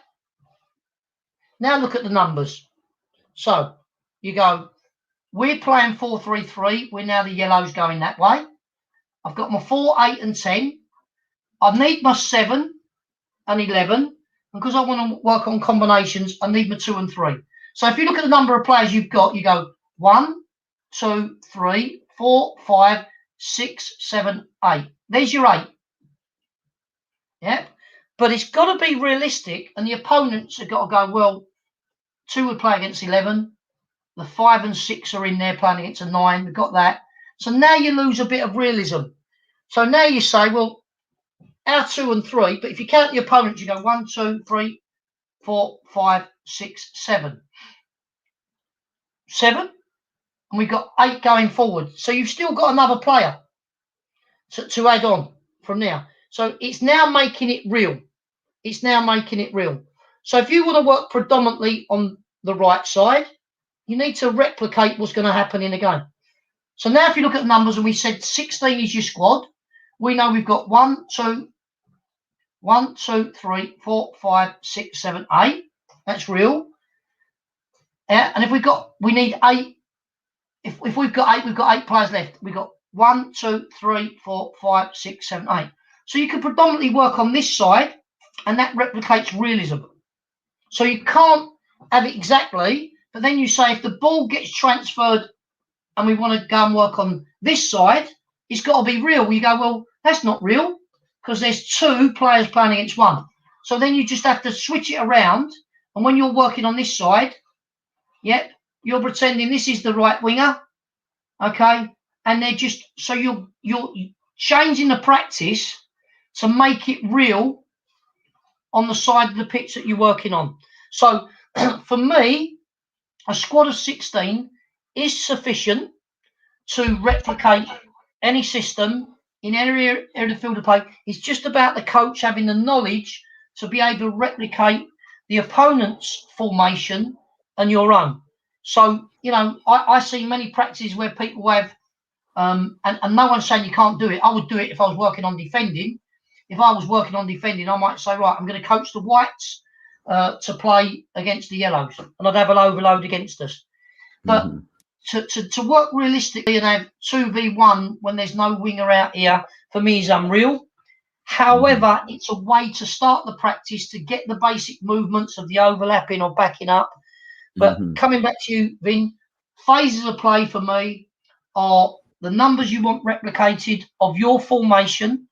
Now look at the numbers. So you go, we're playing 4-3-3. We're now the yellows going that way. I've got my 4, 8 and 10. I need my 7 and 11. And because I want to work on combinations, I need my 2 and 3. So if you look at the number of players you've got, you go 1, 2, 3, 4, 5, 6, 7, 8. There's your 8. Yeah. But it's got to be realistic, and the opponents have got to go, well, 2 would play against 11. The 5 and 6 are in there playing against a 9. We've got that. So now you lose a bit of realism. So now you say, well, our 2 and 3, but if you count the opponents, you go 1, 2, 3, 4, 5, 6, 7. 7, and we've got 8 going forward. So you've still got another player to add on from now. So it's now making it real. It's now making it real. So if you want to work predominantly on the right side, you need to replicate what's going to happen in the game. So now if you look at the numbers, and we said 16 is your squad, we know we've got 1, 2, 3, 4, 5, 6, 7, 8. That's real. And if we need 8. If we've got 8, we've got 8 players left. We've got 1, 2, 3, 4, 5, 6, 7, 8. So you can predominantly work on this side, and that replicates realism. So you can't have it exactly, but then you say if the ball gets transferred and we want to go and work on this side, it's got to be real. You go, well, that's not real because there's 2 players playing against 1. So then you just have to switch it around. And when you're working on this side, yep, you're pretending this is the right winger, okay? And they're just, so you're changing the practice to make it real on the side of the pitch that you're working on. So for me, a squad of 16 is sufficient to replicate any system in any area of the field of play. It's just about the coach having the knowledge to be able to replicate the opponent's formation and your own. So, you know, I see many practices where people have, and no one's saying you can't do it. I would do it if I was working on defending. If I was working on defending, I might say, right, I'm going to coach the whites to play against the yellows, and I'd have an overload against us. But to work realistically and have 2v1 when there's no winger out here, for me, is unreal. However, it's a way to start the practice to get the basic movements of the overlapping or backing up. But coming back to you, Vin, phases of play for me are the numbers you want replicated of your formation.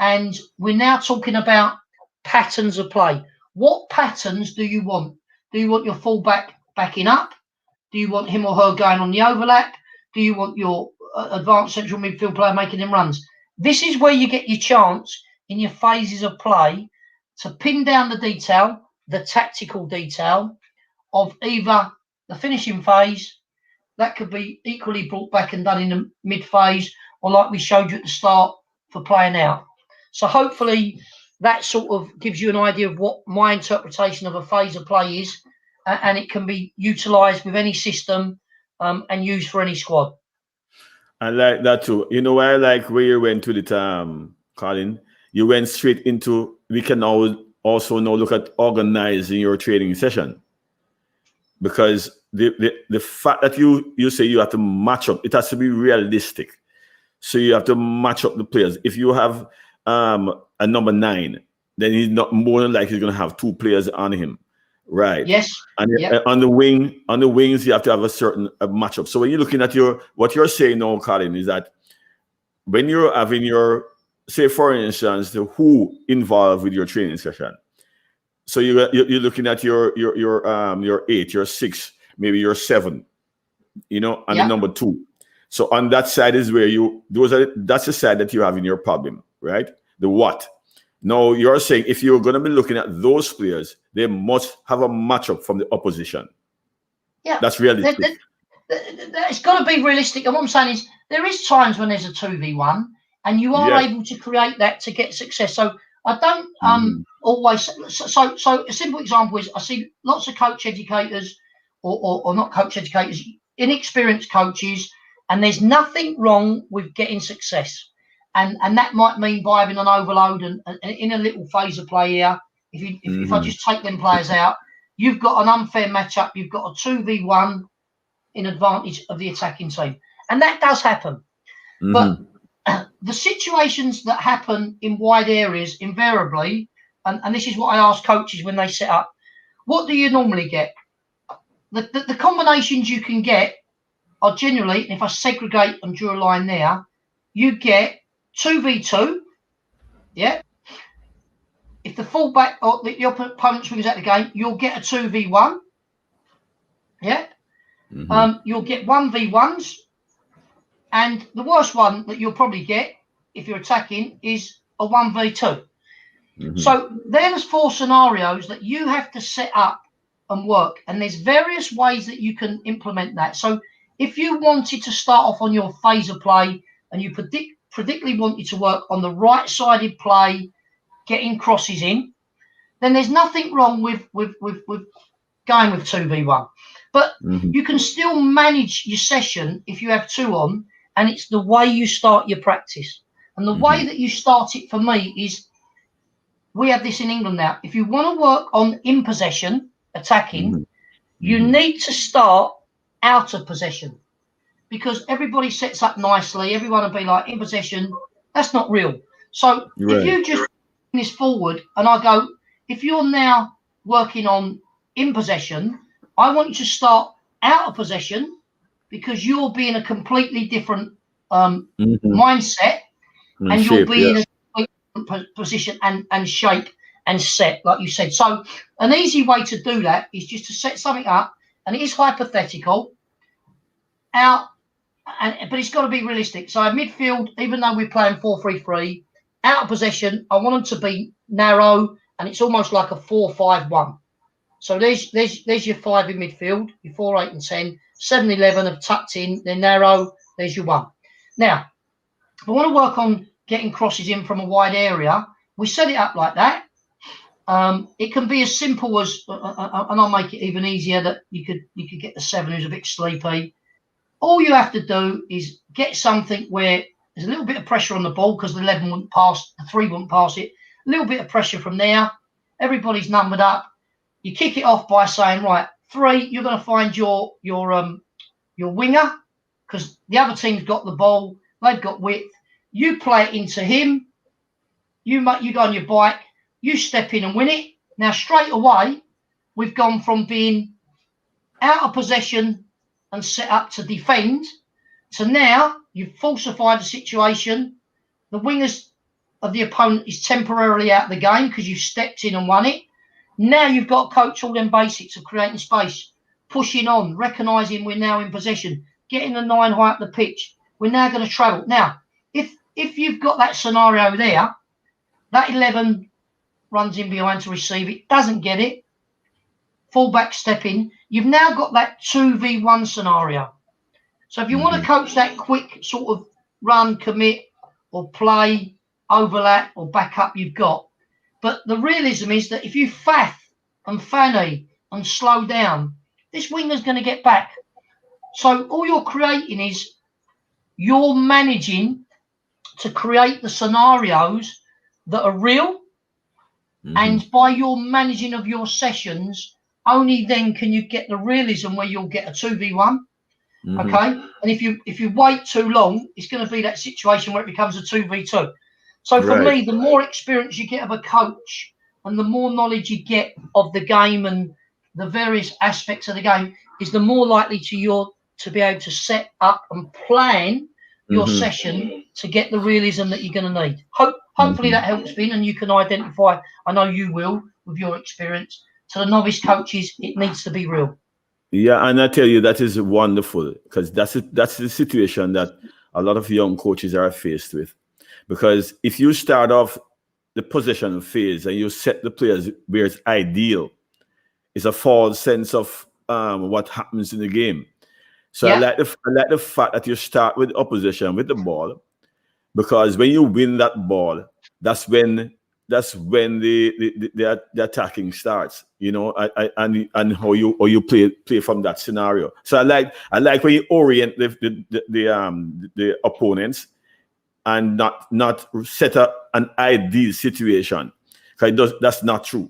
And we're now talking about patterns of play. What patterns do you want? Do you want your fullback backing up? Do you want him or her going on the overlap? Do you want your advanced central midfield player making them runs? This is where you get your chance in your phases of play to pin down the detail, the tactical detail of either the finishing phase, that could be equally brought back and done in the mid phase, or like we showed you at the start, for playing out. So hopefully that sort of gives you an idea of what my interpretation of a phase of play is, and it can be utilised with any system and used for any squad. I like that too. You know, I like where you went to the Colin. You went straight into, we can also now look at organizing your training session. Because the fact that you say you have to match up, it has to be realistic. So you have to match up the players. If you have a number 9, then he's not more than likely going to have 2 players on him, right? Yes. And on the wings, you have to have a certain matchup. So when you're looking at what you're saying now, Colin, is that when you're having your, say for instance, the who involved with your training session. So you're looking at your 8, your 6, maybe your 7, you know, and the number 2. So on that side is where that's the side that you have in your problem, right? The what. Now you're saying if you're going to be looking at those players, they must have a matchup from the opposition. Yeah, that's realistic. It's got to be realistic. And what I'm saying is, there is times when there's a 2v1, and you are able to create that to get success. So I don't always. So a simple example is, I see lots of coach educators, or not coach educators, inexperienced coaches, and there's nothing wrong with getting success. And that might mean by having an overload and in a little phase of play here. If I just take them players out, you've got an unfair matchup. You've got a 2v1 in advantage of the attacking team, and that does happen. But the situations that happen in wide areas invariably, and this is what I ask coaches when they set up, what do you normally get? The combinations you can get are generally, if I segregate and draw a line there, you get 2v2, yeah. If the fullback or the opponent swings out the game, you'll get a 2v1, yeah. You'll get 1v1s, and the worst one that you'll probably get if you're attacking is a 1v2. So there's 4 scenarios that you have to set up and work, and there's various ways that you can implement that. So if you wanted to start off on your phase of play and you predictably wanted to work on the right-sided play, getting crosses in, then there's nothing wrong with going with 2v1. But you can still manage your session if you have 2 on, and it's the way you start your practice. And the way that you start it for me is, we have this in England now. If you want to work on in possession, attacking, you need to start out of possession, because everybody sets up nicely. Everyone will be like, in possession, that's not real. So if you just bring this forward and I go, if you're now working on in possession, I want you to start out of possession, because you'll be in a completely different mindset, and you'll be in a position and shape and set, like you said. So an easy way to do that is just to set something up and it is hypothetical, but it's got to be realistic. So midfield, even though we're playing 4-3-3, out of possession, I want them to be narrow, and it's almost like a 4-5-1. So there's your 5 in midfield, your 4, 8, and 10. 7, 11 have tucked in, they're narrow, there's your 1. Now, if I want to work on getting crosses in from a wide area, we set it up like that. It can be as simple as, and I'll make it even easier, that you could get the 7 who's a bit sleepy. All you have to do is get something where there's a little bit of pressure on the ball because the 11 wouldn't pass, the 3 wouldn't pass it. A little bit of pressure from there. Everybody's numbered up. You kick it off by saying, right, 3, you're going to find your winger because the other team's got the ball. They've got width. You play it into him. You go on your bike. You step in and win it. Now, straight away, we've gone from being out of possession and set up to defend to now you've falsified the situation. The wingers of the opponent is temporarily out of the game because you've stepped in and won it. Now you've got to coach all them basics of creating space, pushing on, recognising we're now in possession, getting the 9 high up the pitch. We're now going to travel. Now, if you've got that scenario there, that 11 runs in behind to receive it, doesn't get it, fullback step in, you've now got that 2v1 scenario. So if you want to coach that quick sort of run, commit, or play, overlap, or back up, you've got. But the realism is that if you faff and fanny and slow down, this winger's going to get back. So all you're creating is you're managing to create the scenarios that are real. And by your managing of your sessions, only then can you get the realism where you'll get a 2v1. Okay. And if you wait too long, it's going to be that situation where it becomes a 2v2. So for me, the more experience you get of a coach and the more knowledge you get of the game and the various aspects of the game, is the more likely to be able to set up and plan your session to get the realism that you're going to need. Hopefully that helps, Vin, and you can identify, I know you will, with your experience. To the novice coaches, it needs to be real. Yeah, and I tell you, that is wonderful because that's the situation that a lot of young coaches are faced with. Because if you start off the possession phase and you set the players where it's ideal, it's a false sense of what happens in the game. So I like the fact that you start with opposition with the ball, because when you win that ball, that's when the attacking starts, you know, and how you play from that scenario. So I like when you orient the opponents and not set up an ideal situation, because that's not true.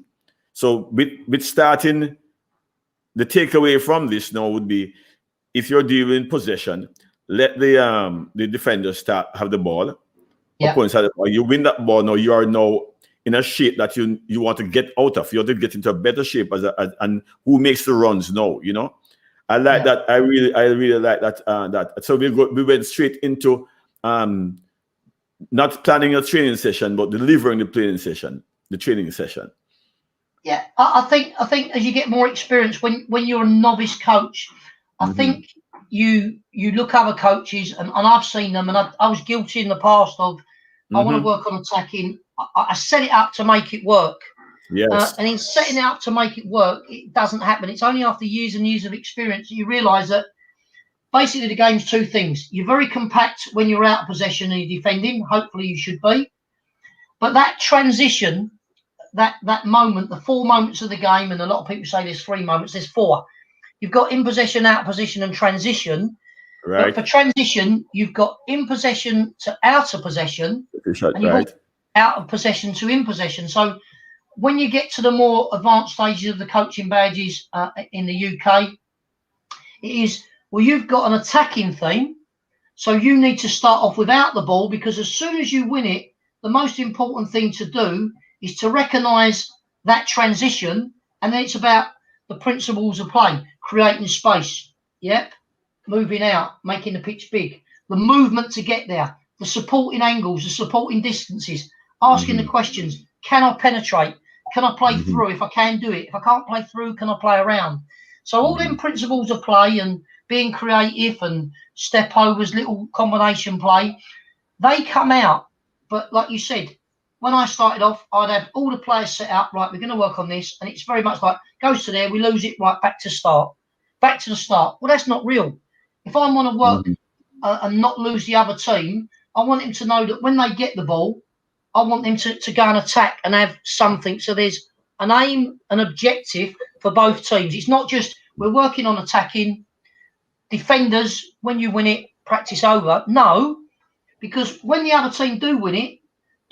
So with starting, the takeaway from this now would be, if you're dealing possession, let the defenders have the ball. Opponents have the ball. You win that ball. Now you are now in a shape that you want to get out of. You want to get into a better shape and who makes the runs now. You know, I like that. I really like that. So we went straight into not planning a training session, but delivering the training session. Yeah, I think as you get more experience, when you're a novice coach, I think you look other coaches, and I've seen them, and I was guilty in the past of, I want to work on attacking. I set it up to make it work. Yes. And in setting it up to make it work, it doesn't happen. It's only after years and years of experience that you realise that basically the game's 2 things. You're very compact when you're out of possession and you're defending. Hopefully you should be. But that transition, that moment, the 4 moments of the game, and a lot of people say there's 3 moments, there's 4. You've got in possession, out of possession, and transition. Right. But for transition, you've got in possession to out of possession, and you've got out of possession to in possession. So when you get to the more advanced stages of the coaching badges in the UK, it is, well, you've got an attacking theme, so you need to start off without the ball, because as soon as you win it, the most important thing to do is to recognise that transition, and then it's about the principles of play, creating space, moving out, making the pitch big, the movement to get there, the supporting angles, the supporting distances, asking the questions, can I penetrate? Can I play through? If I can do it. If I can't play through, can I play around? So all them principles of play and being creative and step overs, little combination play, they come out. But like you said, when I started off, I'd have all the players set up, right, we're going to work on this. And it's very much like, goes to there, we lose it, right, back to the start. Well, that's not real. If I want to work and not lose the other team, I want them to know that when they get the ball, I want them to go and attack and have something. So there's an aim, an objective for both teams. It's not just we're working on attacking. Defenders, when you win it, practice over. No, because when the other team do win it,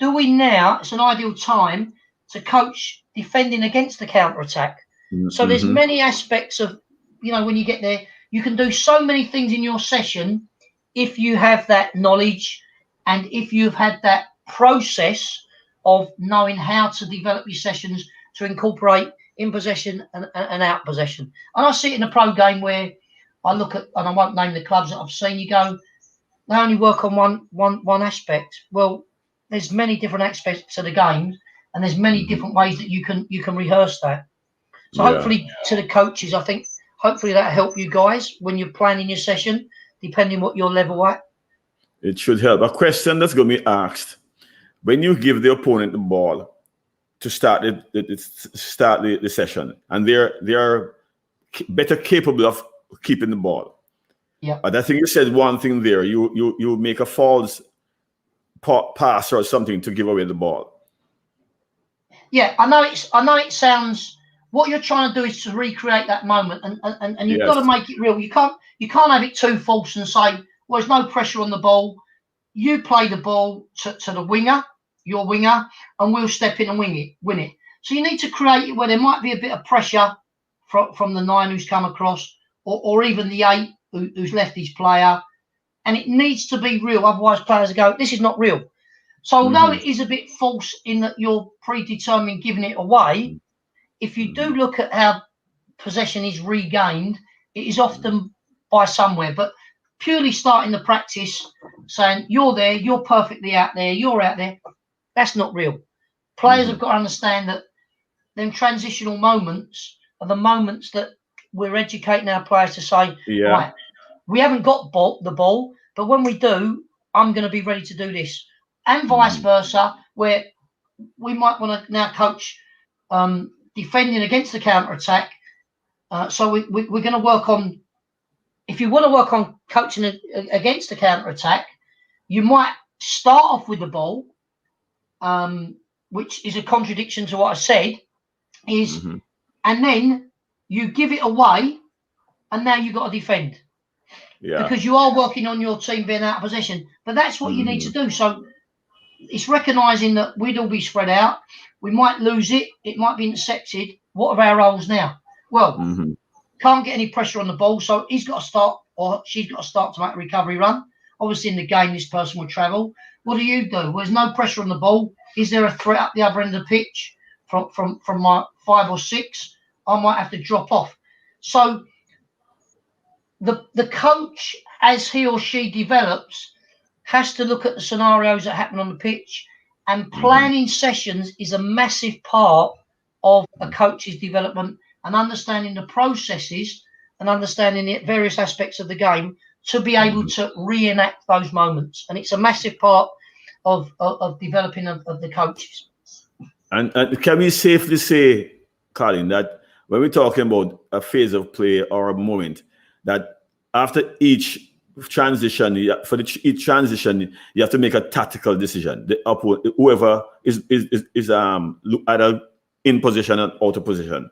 it's an ideal time to coach defending against the counter-attack. So there's many aspects of, when you get there, you can do so many things in your session if you have that knowledge and if you've had that process of knowing how to develop your sessions to incorporate in possession and out possession. And I see it in a pro game where I look at, and I won't name the clubs that I've seen, you go, they only work on one aspect. Well, there's many different aspects to the game, and there's many different ways that you can rehearse that. So hopefully to the coaches, I think hopefully that'll help you guys when you're planning your session, depending what your level at. It should help. A question that's going to be asked: when you give the opponent the ball to start the session, and they're better capable of keeping the ball. Yeah. But I think you said one thing there. You make a false pass or something to give away the ball. Yeah, I know it sounds. What you're trying to do is to recreate that moment, and you've got to make it real. You can't have it too false and say, well, there's no pressure on the ball. You play the ball to the winger, your winger, and we'll step in and win it. So you need to create it where there might be a bit of pressure from the 9 who's come across, or even the 8 who's left his player, and it needs to be real. Otherwise, players go, this is not real. So although it is a bit false in that you're predetermined giving it away, if you do look at how possession is regained, it is often by somewhere. But purely starting the practice, saying you're there, you're perfectly out there, you're out there, that's not real. Players have got to understand that them transitional moments are the moments that we're educating our players to say, right, we haven't got the ball, but when we do, I'm going to be ready to do this. And vice versa, where we might want to now coach defending against the counter-attack. So we're going to work on, if you want to work on coaching against the counter-attack, you might start off with the ball, which is a contradiction to what I said, and then you give it away, and now you've got to defend. Yeah. Because you are working on your team being out of possession. But that's what you need to do. So it's recognising that we'd all be spread out. We might lose it. It might be intercepted. What are our roles now? Well, can't get any pressure on the ball. So he's got to start, or she's got to start to make a recovery run. Obviously, in the game, this person will travel. What do you do? Well, there's no pressure on the ball. Is there a threat up the other end of the pitch from my 5 or 6? I might have to drop off. So the coach, as he or she develops, has to look at the scenarios that happen on the pitch, and planning sessions is a massive part of a coach's development, and understanding the processes and understanding the various aspects of the game to be able to reenact those moments. And it's a massive part of developing of the coaches. And can we safely say, Colin, that when we're talking about a phase of play or a moment, that after each transition, each transition, you have to make a tactical decision. Whoever is either in position and out of position,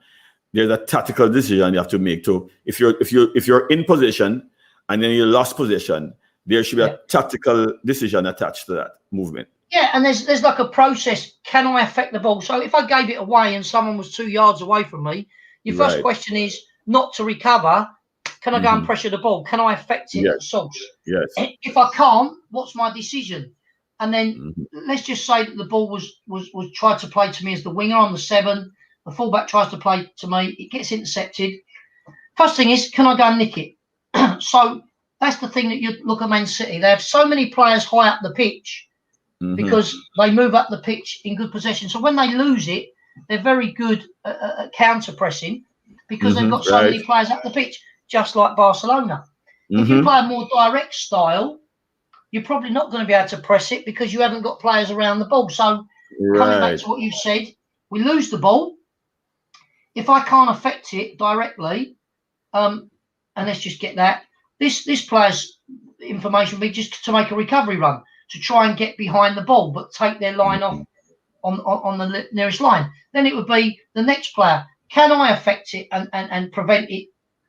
there's a tactical decision you have to make. So if you're in position and then you lost position, there should be a tactical decision attached to that movement. Yeah, and there's like a process. Can I affect the ball? So if I gave it away and someone was 2 yards away from me, your first question is not to recover. Can I go and pressure the ball? Can I affect it at the source? Yes. If I can't, what's my decision? And then let's just say that the ball was tried to play to me as the winger on the 7. The fullback tries to play to me. It gets intercepted. First thing is, can I go and nick it? So that's the thing that you look at Man City. They have so many players high up the pitch because they move up the pitch in good possession. So when they lose it, they're very good at counter pressing. because they've got so many players up the pitch, just like Barcelona. If you play a more direct style, you're probably not going to be able to press it because you haven't got players around the ball. So coming back to what you said, we lose the ball. If I can't affect it directly, and let's just get that, this player's information will be just to make a recovery run, to try and get behind the ball, but take their line off on the nearest line. Then it would be the next player. Can I affect it and prevent it,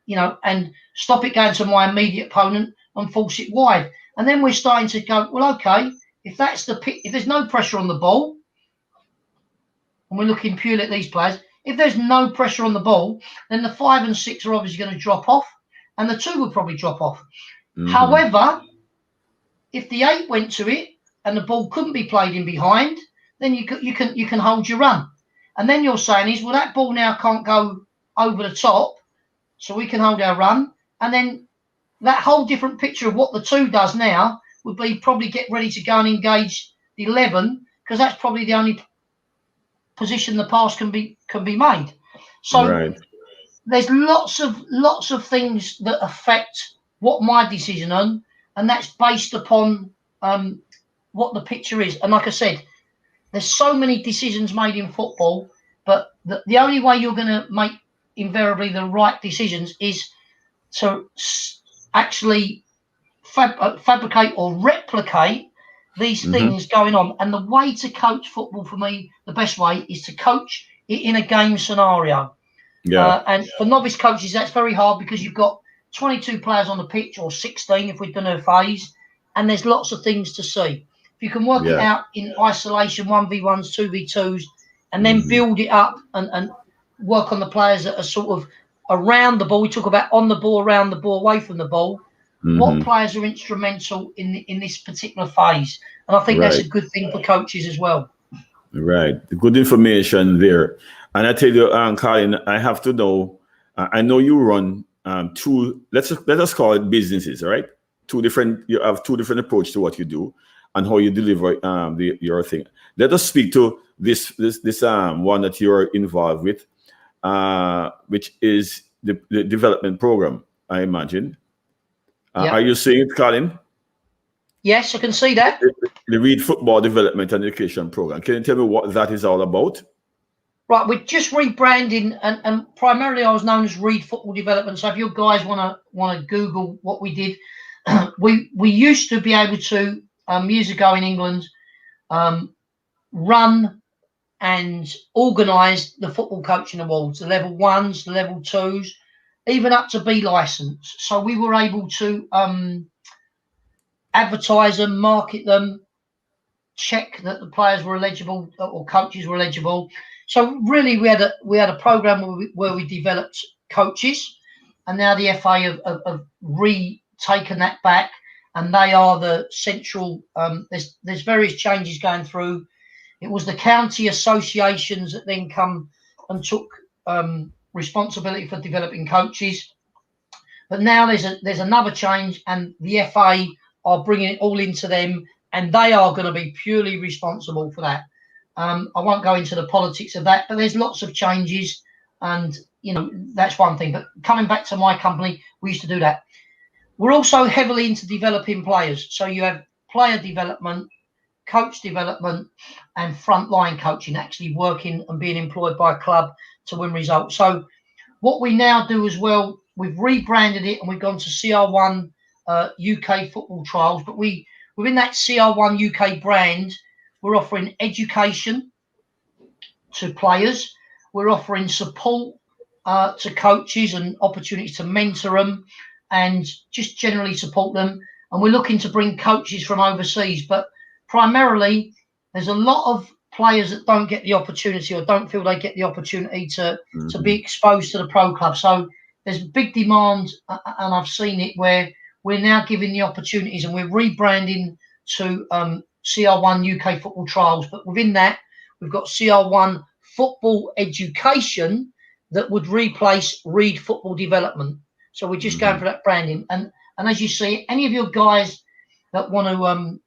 and stop it going to my immediate opponent and force it wide? And then we're starting to go, well, okay, if there's no pressure on the ball, and we're looking purely at these players, if there's no pressure on the ball, then the 5 and 6 are obviously going to drop off, and the 2 would probably drop off. However, if the 8 went to it and the ball couldn't be played in behind, then you can hold your run. And then you're saying is, well, that ball now can't go over the top, so we can hold our run. And then that whole different picture of what the 2 does now would be probably get ready to go and engage the 11, because that's probably the only position the pass can be made. So there's lots of things that affect what my decision on, and that's based upon what the picture is. And like I said, there's so many decisions made in football, but the only way you're going to make invariably the right decisions is to actually fabricate or replicate these things going on. And the way to coach football, for me, the best way is to coach it in a game scenario. And for novice coaches, that's very hard because you've got 22 players on the pitch, or 16 if we've done a phase, and there's lots of things to see. If you can work it out in isolation, 1v1s, 2v2s, and then build it up and work on the players that are sort of around the ball. We talk about on the ball, around the ball, away from the ball. What players are instrumental in this particular phase? And I think that's a good thing for coaches as well. Right. Good information there. And I tell you, Colin, I have to know, I know you run 2, let us call it businesses, right? You have 2 different approaches to what you do and how you deliver your thing. Let us speak to this one that you're involved with, which is the development program, I imagine. Are you seeing it, Colin? Yes, I can see that. The Reid Football Development and Education Program. Can you tell me what that is all about? Right, we're just rebranding, and primarily I was known as Reid Football Development. So if you guys want to Google what we did, we used to be able to years ago in England run and organise the football coaching awards, the level 1s, the level 2s, even up to B licence. So we were able to advertise them, market them, check that the players were eligible or coaches were eligible. So really, we had a program where we developed coaches, and now the FA have retaken that back, and they are the central. There's various changes going through. It was the county associations that then come and took responsibility for developing coaches, but now there's another change, and the FA are bringing it all into them, and they are going to be purely responsible for that. I won't go into the politics of that, but there's lots of changes, and that's one thing. But coming back to my company, we used to do that. We're also heavily into developing players, so you have player development, coach development, and frontline coaching, actually working and being employed by a club to win results. So what we now do as well, we've rebranded it and we've gone to CR1 UK football trials, but within that CR1 UK brand, we're offering education to players. We're offering support to coaches and opportunities to mentor them and just generally support them. And we're looking to bring coaches from overseas, but primarily there's a lot of players that don't get the opportunity or don't feel they get the opportunity to be exposed to the pro club. So there's big demand, and I've seen it where we're now giving the opportunities, and we're rebranding to CR1 UK football trials. But within that, we've got CR1 football education that would replace Reid football development. So we're just going for that branding. And as you see, any of your guys that want to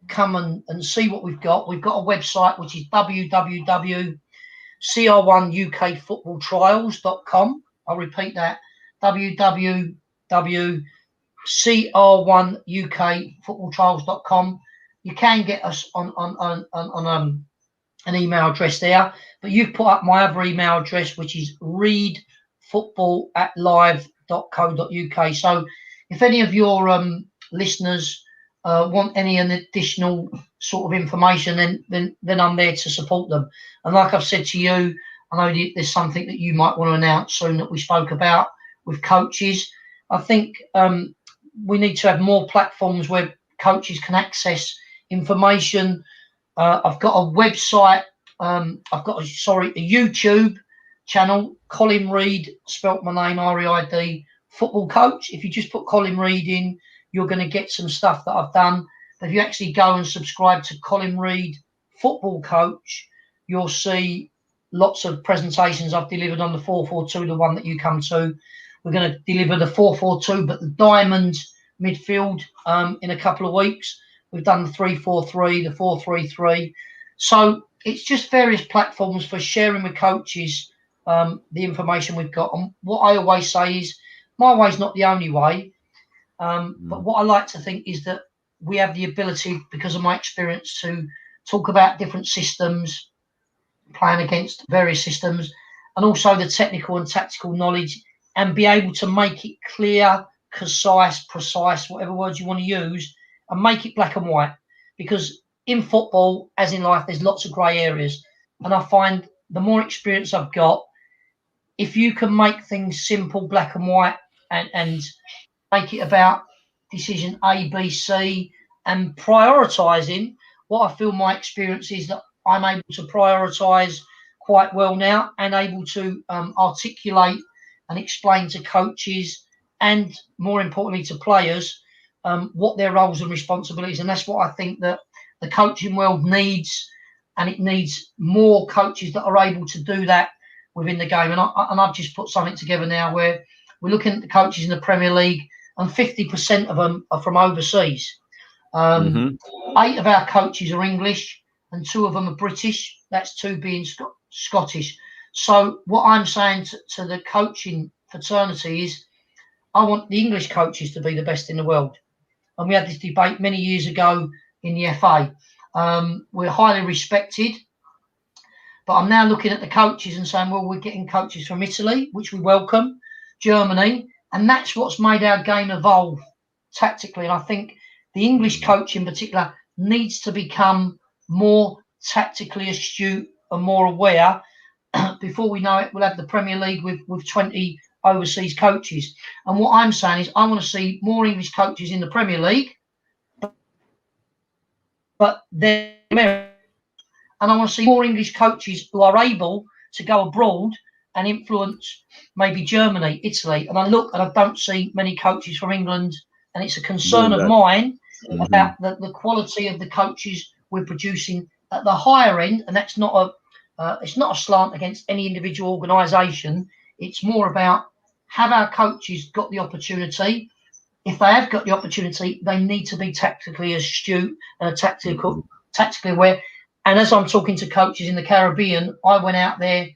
come and see what we've got a website which is www.cr1ukfootballtrials.com. I'll repeat that, www.cr1ukfootballtrials.com. You can get us on an email address there, but you've put up my other email address, which is readfootball@live.co.uk. So if any of your listeners want any additional sort of information, then I'm there to support them. And like I've said to you, I know there's something that you might want to announce soon that we spoke about with coaches. I think we need to have more platforms where coaches can access information. I've got a website. I've got a YouTube channel, Colin Reid, spelt my name REID, football coach. If you just put Colin Reid in, you're going to get some stuff that I've done. But if you actually go and subscribe to Colin Reid, football coach, you'll see lots of presentations I've delivered on the 4-4-2, the one that you come to. We're going to deliver the 4-4-2, but the diamond midfield in a couple of weeks. We've done the 3-4-3, the 4-3-3. So it's just various platforms for sharing with coaches the information we've got. And what I always say is, my way's not the only way. But what I like to think is that we have the ability, because of my experience, to talk about different systems, playing against various systems, and also the technical and tactical knowledge, and be able to make it clear, concise, precise, whatever words you want to use, and make it black and white. Because in football, as in life, there's lots of grey areas. And I find the more experience I've got, if you can make things simple, black and white, and make it about decision A, B, C, and prioritising, what I feel my experience is that I'm able to prioritise quite well now, and able to articulate and explain to coaches, and more importantly to players, what their roles and responsibilities. And that's what I think that the coaching world needs, and it needs more coaches that are able to do that within the game. And I've just put something together now where we're looking at the coaches in the Premier League, and 50% of them are from overseas. 8 of our coaches are English, and 2 of them are British. That's 2 being Scottish. So what I'm saying to the coaching fraternity is, I want the English coaches to be the best in the world. And we had this debate many years ago in the FA. We're highly respected, but I'm now looking at the coaches and saying, well, we're getting coaches from Italy, which we welcome, Germany, and that's what's made our game evolve tactically. And I think the English coach in particular needs to become more tactically astute and more aware. Before we know it, we'll have the Premier League with 20 overseas coaches. And what I'm saying is, I want to see more English coaches in the Premier League, but they're American. And I want to see more English coaches who are able to go abroad and influence maybe Germany, Italy. And I look and I don't see many coaches from England, and it's a concern of mine about the quality of the coaches we're producing at the higher end. And that's not it's not a slant against any individual organisation. It's more about, have our coaches got the opportunity? If they have got the opportunity, they need to be tactically astute and tactically aware. And as I'm talking to coaches in the Caribbean, I went out there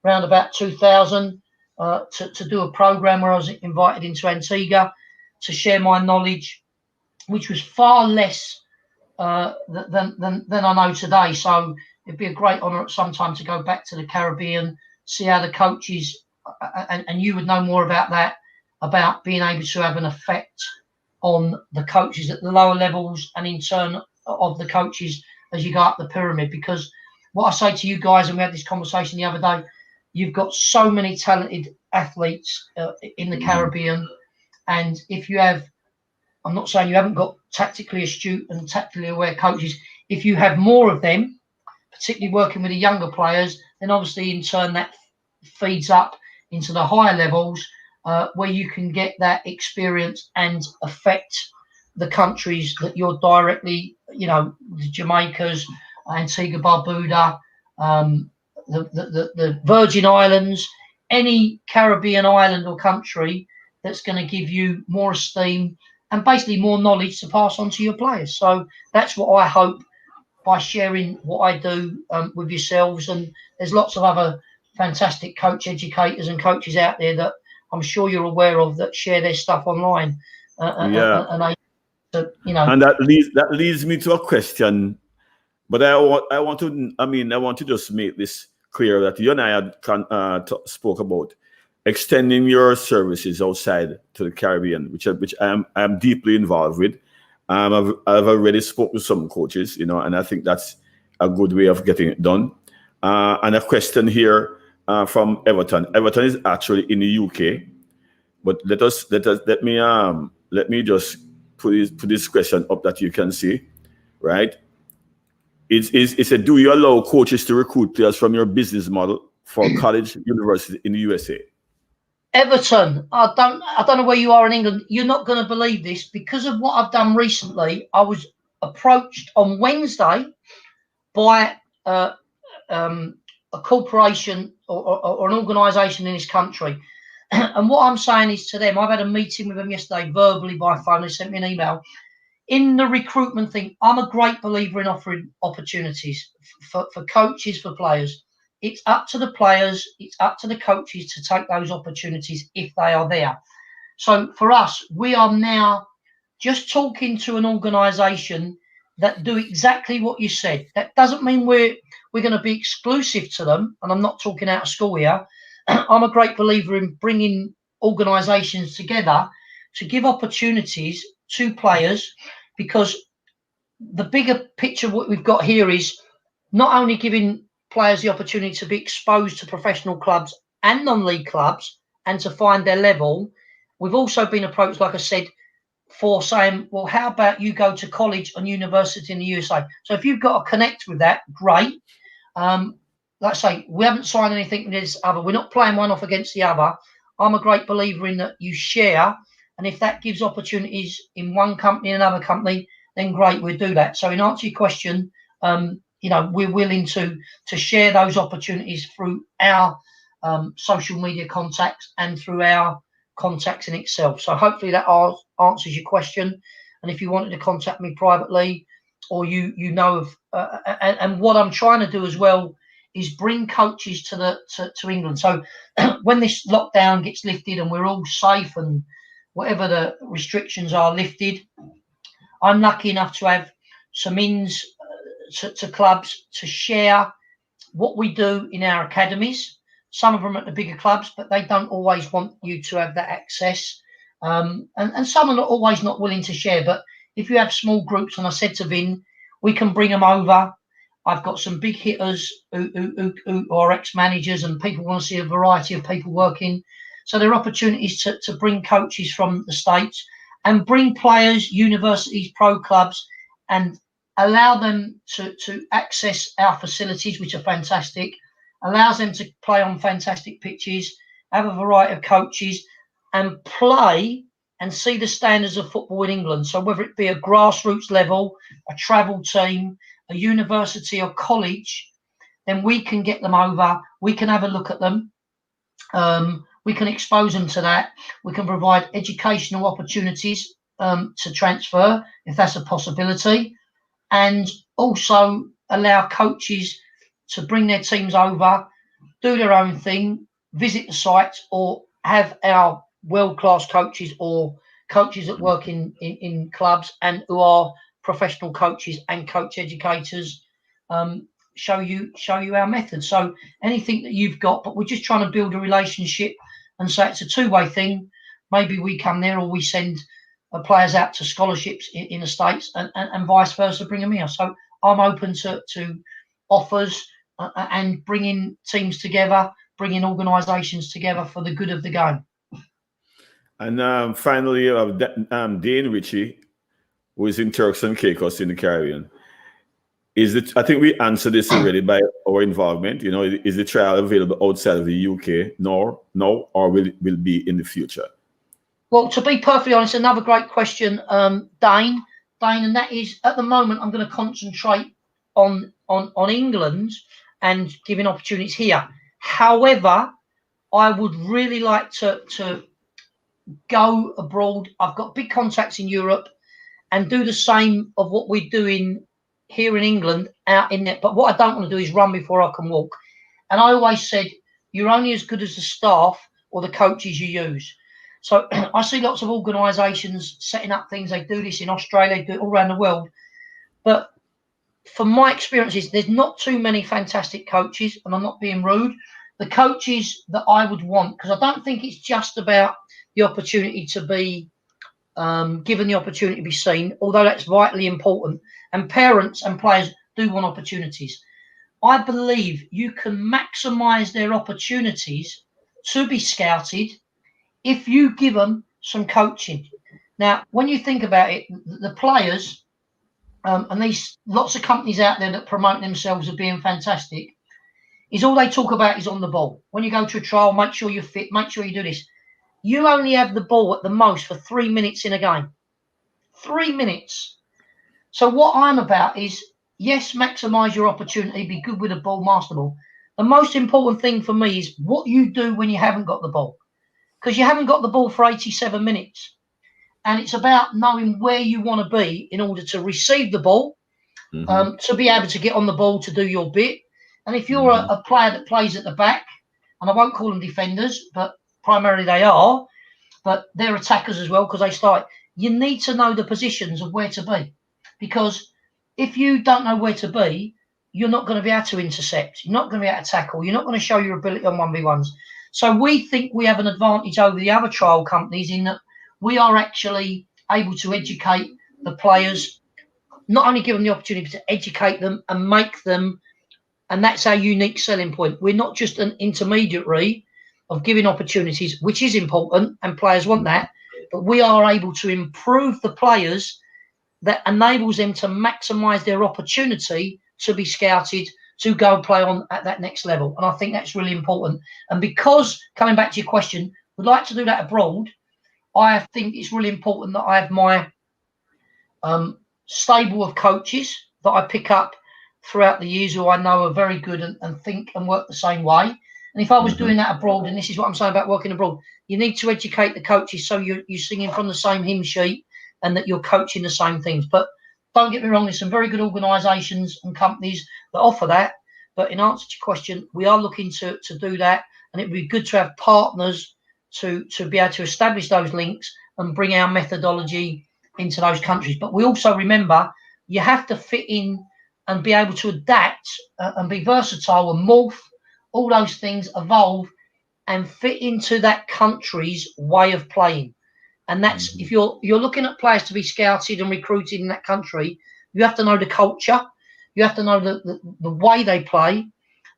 around about 2000 to do a program where I was invited into Antigua to share my knowledge, which was far less than I know today. So it'd be a great honour at some time to go back to the Caribbean, see how the coaches, and you would know more about that, about being able to have an effect on the coaches at the lower levels, and in turn of the coaches as you go up the pyramid. Because what I say to you guys, and we had this conversation the other day, you've got so many talented athletes in the Caribbean, and if you have, I'm not saying you haven't got tactically astute and tactically aware coaches, if you have more of them, particularly working with the younger players, then obviously in turn that feeds up into the higher levels, where you can get that experience and affect the countries that you're directly, the Jamaicas, Antigua, Barbuda, the Virgin Islands, any Caribbean island or country that's going to give you more esteem and basically more knowledge to pass on to your players. So that's what I hope by sharing what I do with yourselves. And there's lots of other fantastic coach educators and coaches out there that I'm sure you're aware of, that share their stuff online. Yeah. And you know. And that leads me to a question. But I want to just make this clear that you and I had spoke about extending your services outside to the Caribbean, which I'm deeply involved with. I've already spoke with some coaches, and I think that's a good way of getting it done. And a question here from Everton. Everton is actually in the UK, but let me just put this question up that you can see, right? It's a, do you allow coaches to recruit players from your business model for college, university in the USA? Everton, I don't know where you are in England. You're not going to believe this. Because of what I've done recently, I was approached on Wednesday by a corporation or an organisation in this country. And what I'm saying is to them, I've had a meeting with them yesterday verbally by phone. They sent me an email. In the recruitment thing, I'm a great believer in offering opportunities for coaches, for players. It's up to the players, it's up to the coaches to take those opportunities if they are there. So for us, we are now just talking to an organisation that do exactly what you said. That doesn't mean we're going to be exclusive to them, and I'm not talking out of school here. I'm a great believer in bringing organisations together to give opportunities to players, because the bigger picture what we've got here is not only giving players the opportunity to be exposed to professional clubs and non-league clubs and to find their level. We've also been approached, like I said, for saying, well, how about you go to college and university in the USA? So if you've got to connect with that, great. Like I say, we haven't signed anything with this other. We're not playing one off against the other. I'm a great believer in that you share, and if that gives opportunities in one company and another company, then great, we'll do that. So in answer to your question, we're willing to share those opportunities through our social media contacts and through our contacts in itself. So hopefully that answers your question. And if you wanted to contact me privately, or you know of, and what I'm trying to do as well is bring coaches to England. So when this lockdown gets lifted and we're all safe and whatever the restrictions are lifted, I'm lucky enough to have some ins to clubs to share what we do in our academies. Some of them at the bigger clubs, but they don't always want you to have that access. And some are not always not willing to share. But if you have small groups, and I said to Vin, we can bring them over. I've got some big hitters who are ex-managers, and people want to see a variety of people working. So there are opportunities to bring coaches from the States and bring players, universities, pro clubs, and allow them to access our facilities, which are fantastic, allows them to play on fantastic pitches, have a variety of coaches, and play and see the standards of football in England. So whether it be a grassroots level, a travel team, a university or college, then we can get them over. We can have a look at them. We can expose them to that. We can provide educational opportunities to transfer, if that's a possibility, and also allow coaches to bring their teams over, do their own thing, visit the sites, or have our world-class coaches or coaches that work in clubs and who are professional coaches and coach educators show you our method. So anything that you've got, but we're just trying to build a relationship, and so it's a two-way thing. Maybe we come there, or we send players out to scholarships in the States, and vice versa, bring them here. So I'm open to offers and bringing teams together, bringing organisations together for the good of the game. And finally, Dane Ritchie, who is in Turks and Caicos in the Caribbean. I think we answered this already by our involvement. Is the trial available outside of the UK? No, or will be in the future? Well, to be perfectly honest, another great question, Dane, and that is, at the moment, I'm going to concentrate on England and giving opportunities here. However, I would really like to go abroad. I've got big contacts in Europe, and do the same of what we're doing here in England out in there. But what I don't want to do is run before I can walk. And I always said, you're only as good as the staff or the coaches you use. So I see lots of organisations setting up things. They do this in Australia, they do it all around the world. But from my experiences, there's not too many fantastic coaches, and I'm not being rude. The coaches that I would want, because I don't think it's just about the opportunity to be given the opportunity to be seen, although that's vitally important. And parents and players do want opportunities. I believe you can maximise their opportunities to be scouted if you give them some coaching. Now, when you think about it, the players, and these lots of companies out there that promote themselves as being fantastic, is all they talk about is on the ball. When you go to a trial, make sure you're fit, make sure you do this. You only have the ball at the most for 3 minutes in a game. 3 minutes. So what I'm about is, yes, maximise your opportunity, be good with the ball, master the ball. The most important thing for me is what you do when you haven't got the ball. Because you haven't got the ball for 87 minutes. And it's about knowing where you want to be in order to receive the ball, to be able to get on the ball to do your bit. And if you're a player that plays at the back, and I won't call them defenders, but primarily they are, but they're attackers as well because they start. You need to know the positions of where to be, because if you don't know where to be, you're not going to be able to intercept. You're not going to be able to tackle. You're not going to show your ability on 1v1s. So we think we have an advantage over the other trial companies in that we are actually able to educate the players, not only give them the opportunity to educate them and make them, and that's our unique selling point. We're not just an intermediary of giving opportunities, which is important, and players want that, but we are able to improve the players that enables them to maximise their opportunity to be scouted, to go and play on at that next level. And I think that's really important. And because, coming back to your question, we'd like to do that abroad, I think it's really important that I have my stable of coaches that I pick up throughout the years who I know are very good and think and work the same way. And if I was doing that abroad, and this is what I'm saying about working abroad, you need to educate the coaches so you're singing from the same hymn sheet and that you're coaching the same things. But don't get me wrong, there's some very good organisations and companies that offer that. But in answer to your question, we are looking to do that. And it would be good to have partners to be able to establish those links and bring our methodology into those countries. But we also remember you have to fit in and be able to adapt and be versatile and morph, all those things, evolve and fit into that country's way of playing. And that's if you're looking at players to be scouted and recruited in that country, you have to know the culture, you have to know the way they play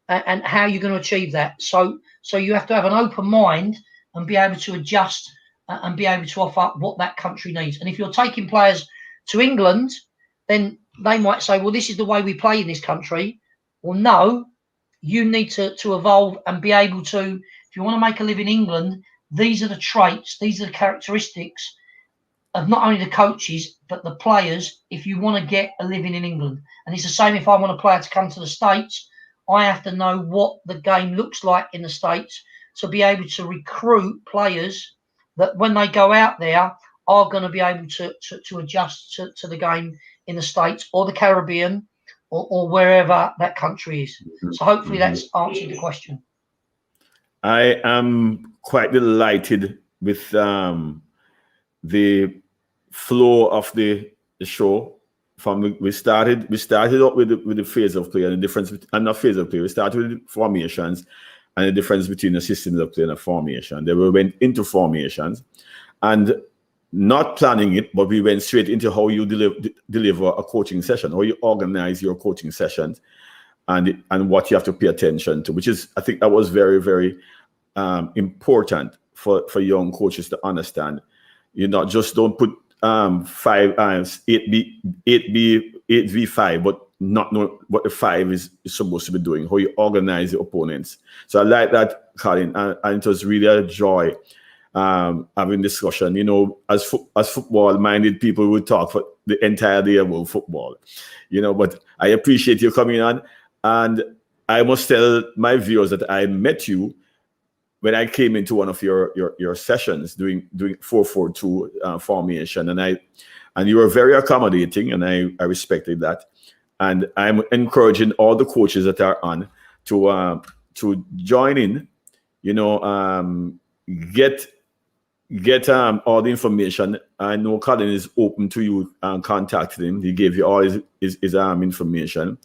and how you're going to achieve that. So you have to have an open mind and be able to adjust and be able to offer what that country needs. And if you're taking players to England, then they might say, well, this is the way we play in this country. Well, no, you need to evolve and be able to, if you want to make a living in England, these are the traits, these are the characteristics of not only the coaches, but the players if you want to get a living in England. And it's the same if I want a player to come to the States, I have to know what the game looks like in the States to be able to recruit players that when they go out there are going to be able to adjust to the game in the States or the Caribbean or wherever that country is. So hopefully that's answered the question. I am quite delighted with the flow of the show. We started up with the phase of play and the difference, and not phase of play. We started with the formations and the difference between the systems of play and a formation. Then we went into formations and not planning it, but we went straight into how you deliver a coaching session, how you organize your coaching sessions, and what you have to pay attention to, which is, I think that was very, very important for young coaches to understand. You not just don't put 8v5, but not know what the 5 is supposed to be doing, how you organize the opponents. So I like that, Colin, and it was really a joy having discussion. You know, as football-minded people would talk for the entire day about football, you know, but I appreciate you coming on, and I must tell my viewers that I met you when I came into one of your sessions doing 4-4-2 formation, and you were very accommodating, and I respected that. And I'm encouraging all the coaches that are on to join in, you know, get all the information. I know Colin is open to you contacting him. He gave you all his information.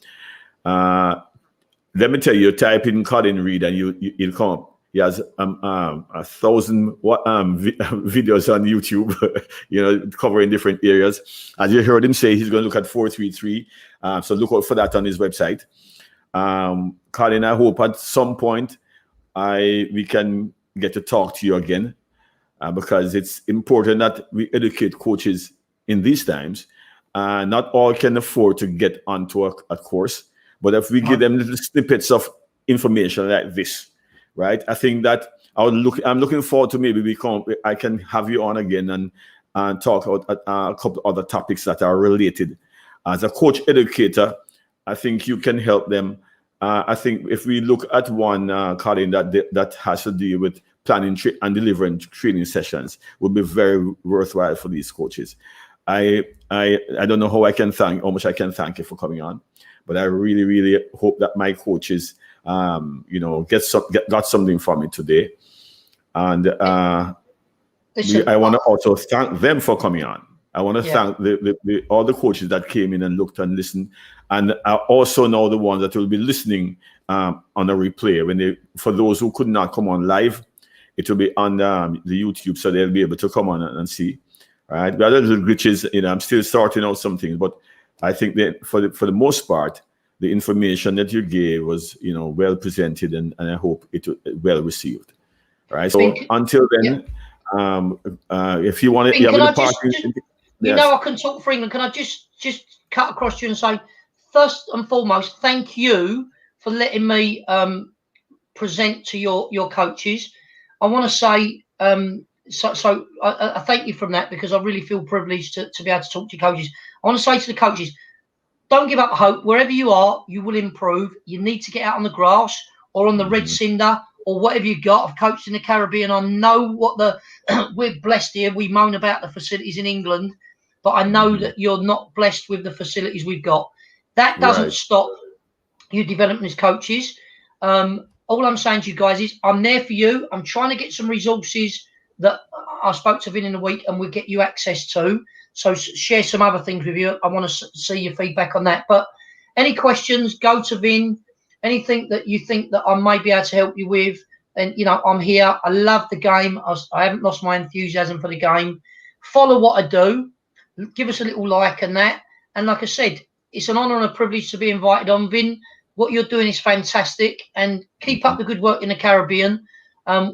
Let me tell you, type in Colin Reid and you'll come up. He has 1,000 videos on YouTube, covering different areas. As you heard him say, he's going to look at 433. So look out for that on his website. Colin, I hope at some point we can get to talk to you again, because it's important that we educate coaches in these times. Not all can afford to get onto a course, but if we give them little snippets of information like this, right? I think that I'm looking forward to maybe I can have you on again and talk about a couple other topics that are related. As a coach educator, I think you can help them. I think if we look at one, Colin, that has to do with planning and delivering training sessions, would be very worthwhile for these coaches. I don't know how much I can thank you for coming on, but I really, really hope that my coaches, got something from it today. And I want to also thank them for coming on. I want to thank all the coaches that came in and looked and listened. And I also know the ones that will be listening on a replay. For those who could not come on live, it will be on the YouTube, so they'll be able to come on and see. All right, there are little glitches. I'm still sorting out some things, but I think that for the most part, the information that you gave was, well presented, and I hope it was well received. All right. So until then, if you want to, I can talk for England. Can I just cut across you and say, first and foremost, thank you for letting me present to your coaches. I want to say, so I thank you from that, because I really feel privileged to be able to talk to your coaches. I want to say to the coaches, don't give up hope. Wherever you are, you will improve. You need to get out on the grass or on the red cinder or whatever you got. I've coached in the Caribbean. I know we're blessed here. We moan about the facilities in England, but I know that you're not blessed with the facilities we've got. That doesn't stop you developing as coaches. All I'm saying to you guys is I'm there for you. I'm trying to get some resources that I spoke to Vin in a week and we'll get you access to. So share some other things with you. I want to see your feedback on that. But any questions, go to Vin. Anything that you think that I may be able to help you with. And, I'm here. I love the game. I haven't lost my enthusiasm for the game. Follow what I do. Give us a little like and that. And like I said, it's an honour and a privilege to be invited on. Vin, what you're doing is fantastic. And keep up the good work in the Caribbean.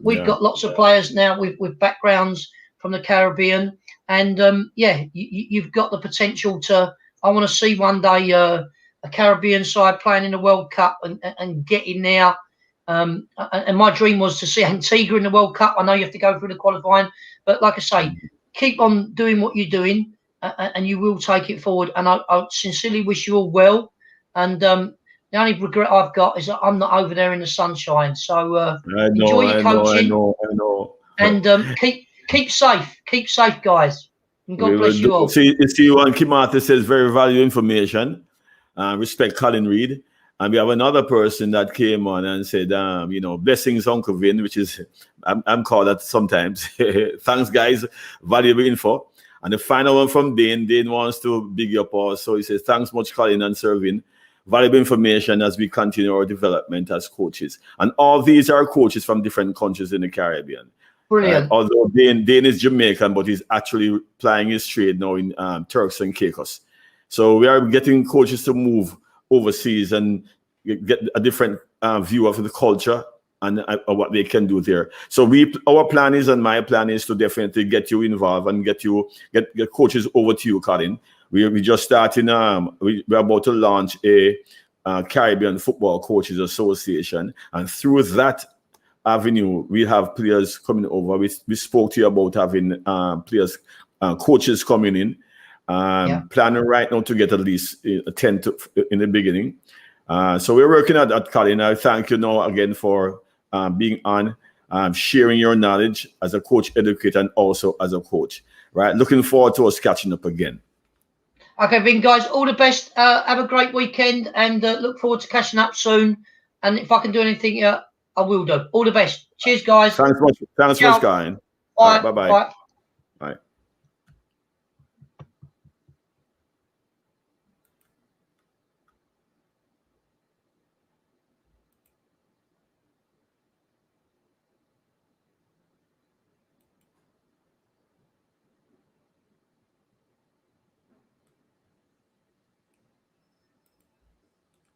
We've got lots of players now with backgrounds from the Caribbean. And, you've got the potential I want to see one day a Caribbean side playing in the World Cup and getting there. And my dream was to see Antigua in the World Cup. I know you have to go through the qualifying. But like I say, keep on doing what you're doing and you will take it forward. And I sincerely wish you all well. And the only regret I've got is that I'm not over there in the sunshine. So enjoy your coaching. I know. And keep safe. Keep safe, guys. And God bless you all. See one Kimata says very valuable information. Respect Colin Reid. And we have another person that came on and said, blessings, Uncle Vin, which is, I'm called that sometimes. Thanks, guys. Valuable info. And the final one from Dane. Dane wants to big you up also. He says, thanks much, Colin and Sir Vin. Valuable information as we continue our development as coaches. And all these are coaches from different countries in the Caribbean. Brilliant. Although Dane is Jamaican, but he's actually plying his trade now in Turks and Caicos. So we are getting coaches to move overseas and get a different view of the culture and what they can do there. So our plan is, and my plan is, to definitely get you involved and get coaches over to you, Colin. We just starting. We're about to launch a Caribbean Football Coaches Association, and through that avenue, we have players coming over. We spoke to you about having coaches coming in. Planning right now to get at least 10 in the beginning. So we're working at that, Colin. I thank you now again for being on, sharing your knowledge as a coach educator and also as a coach. Right, looking forward to us catching up again. Okay, Vin, guys, all the best. Have a great weekend and look forward to catching up soon. And if I can do anything I will do. All the best. Cheers, guys. Thanks much. Thanks Ciao. much, Colin. Bye. Bye bye. Bye.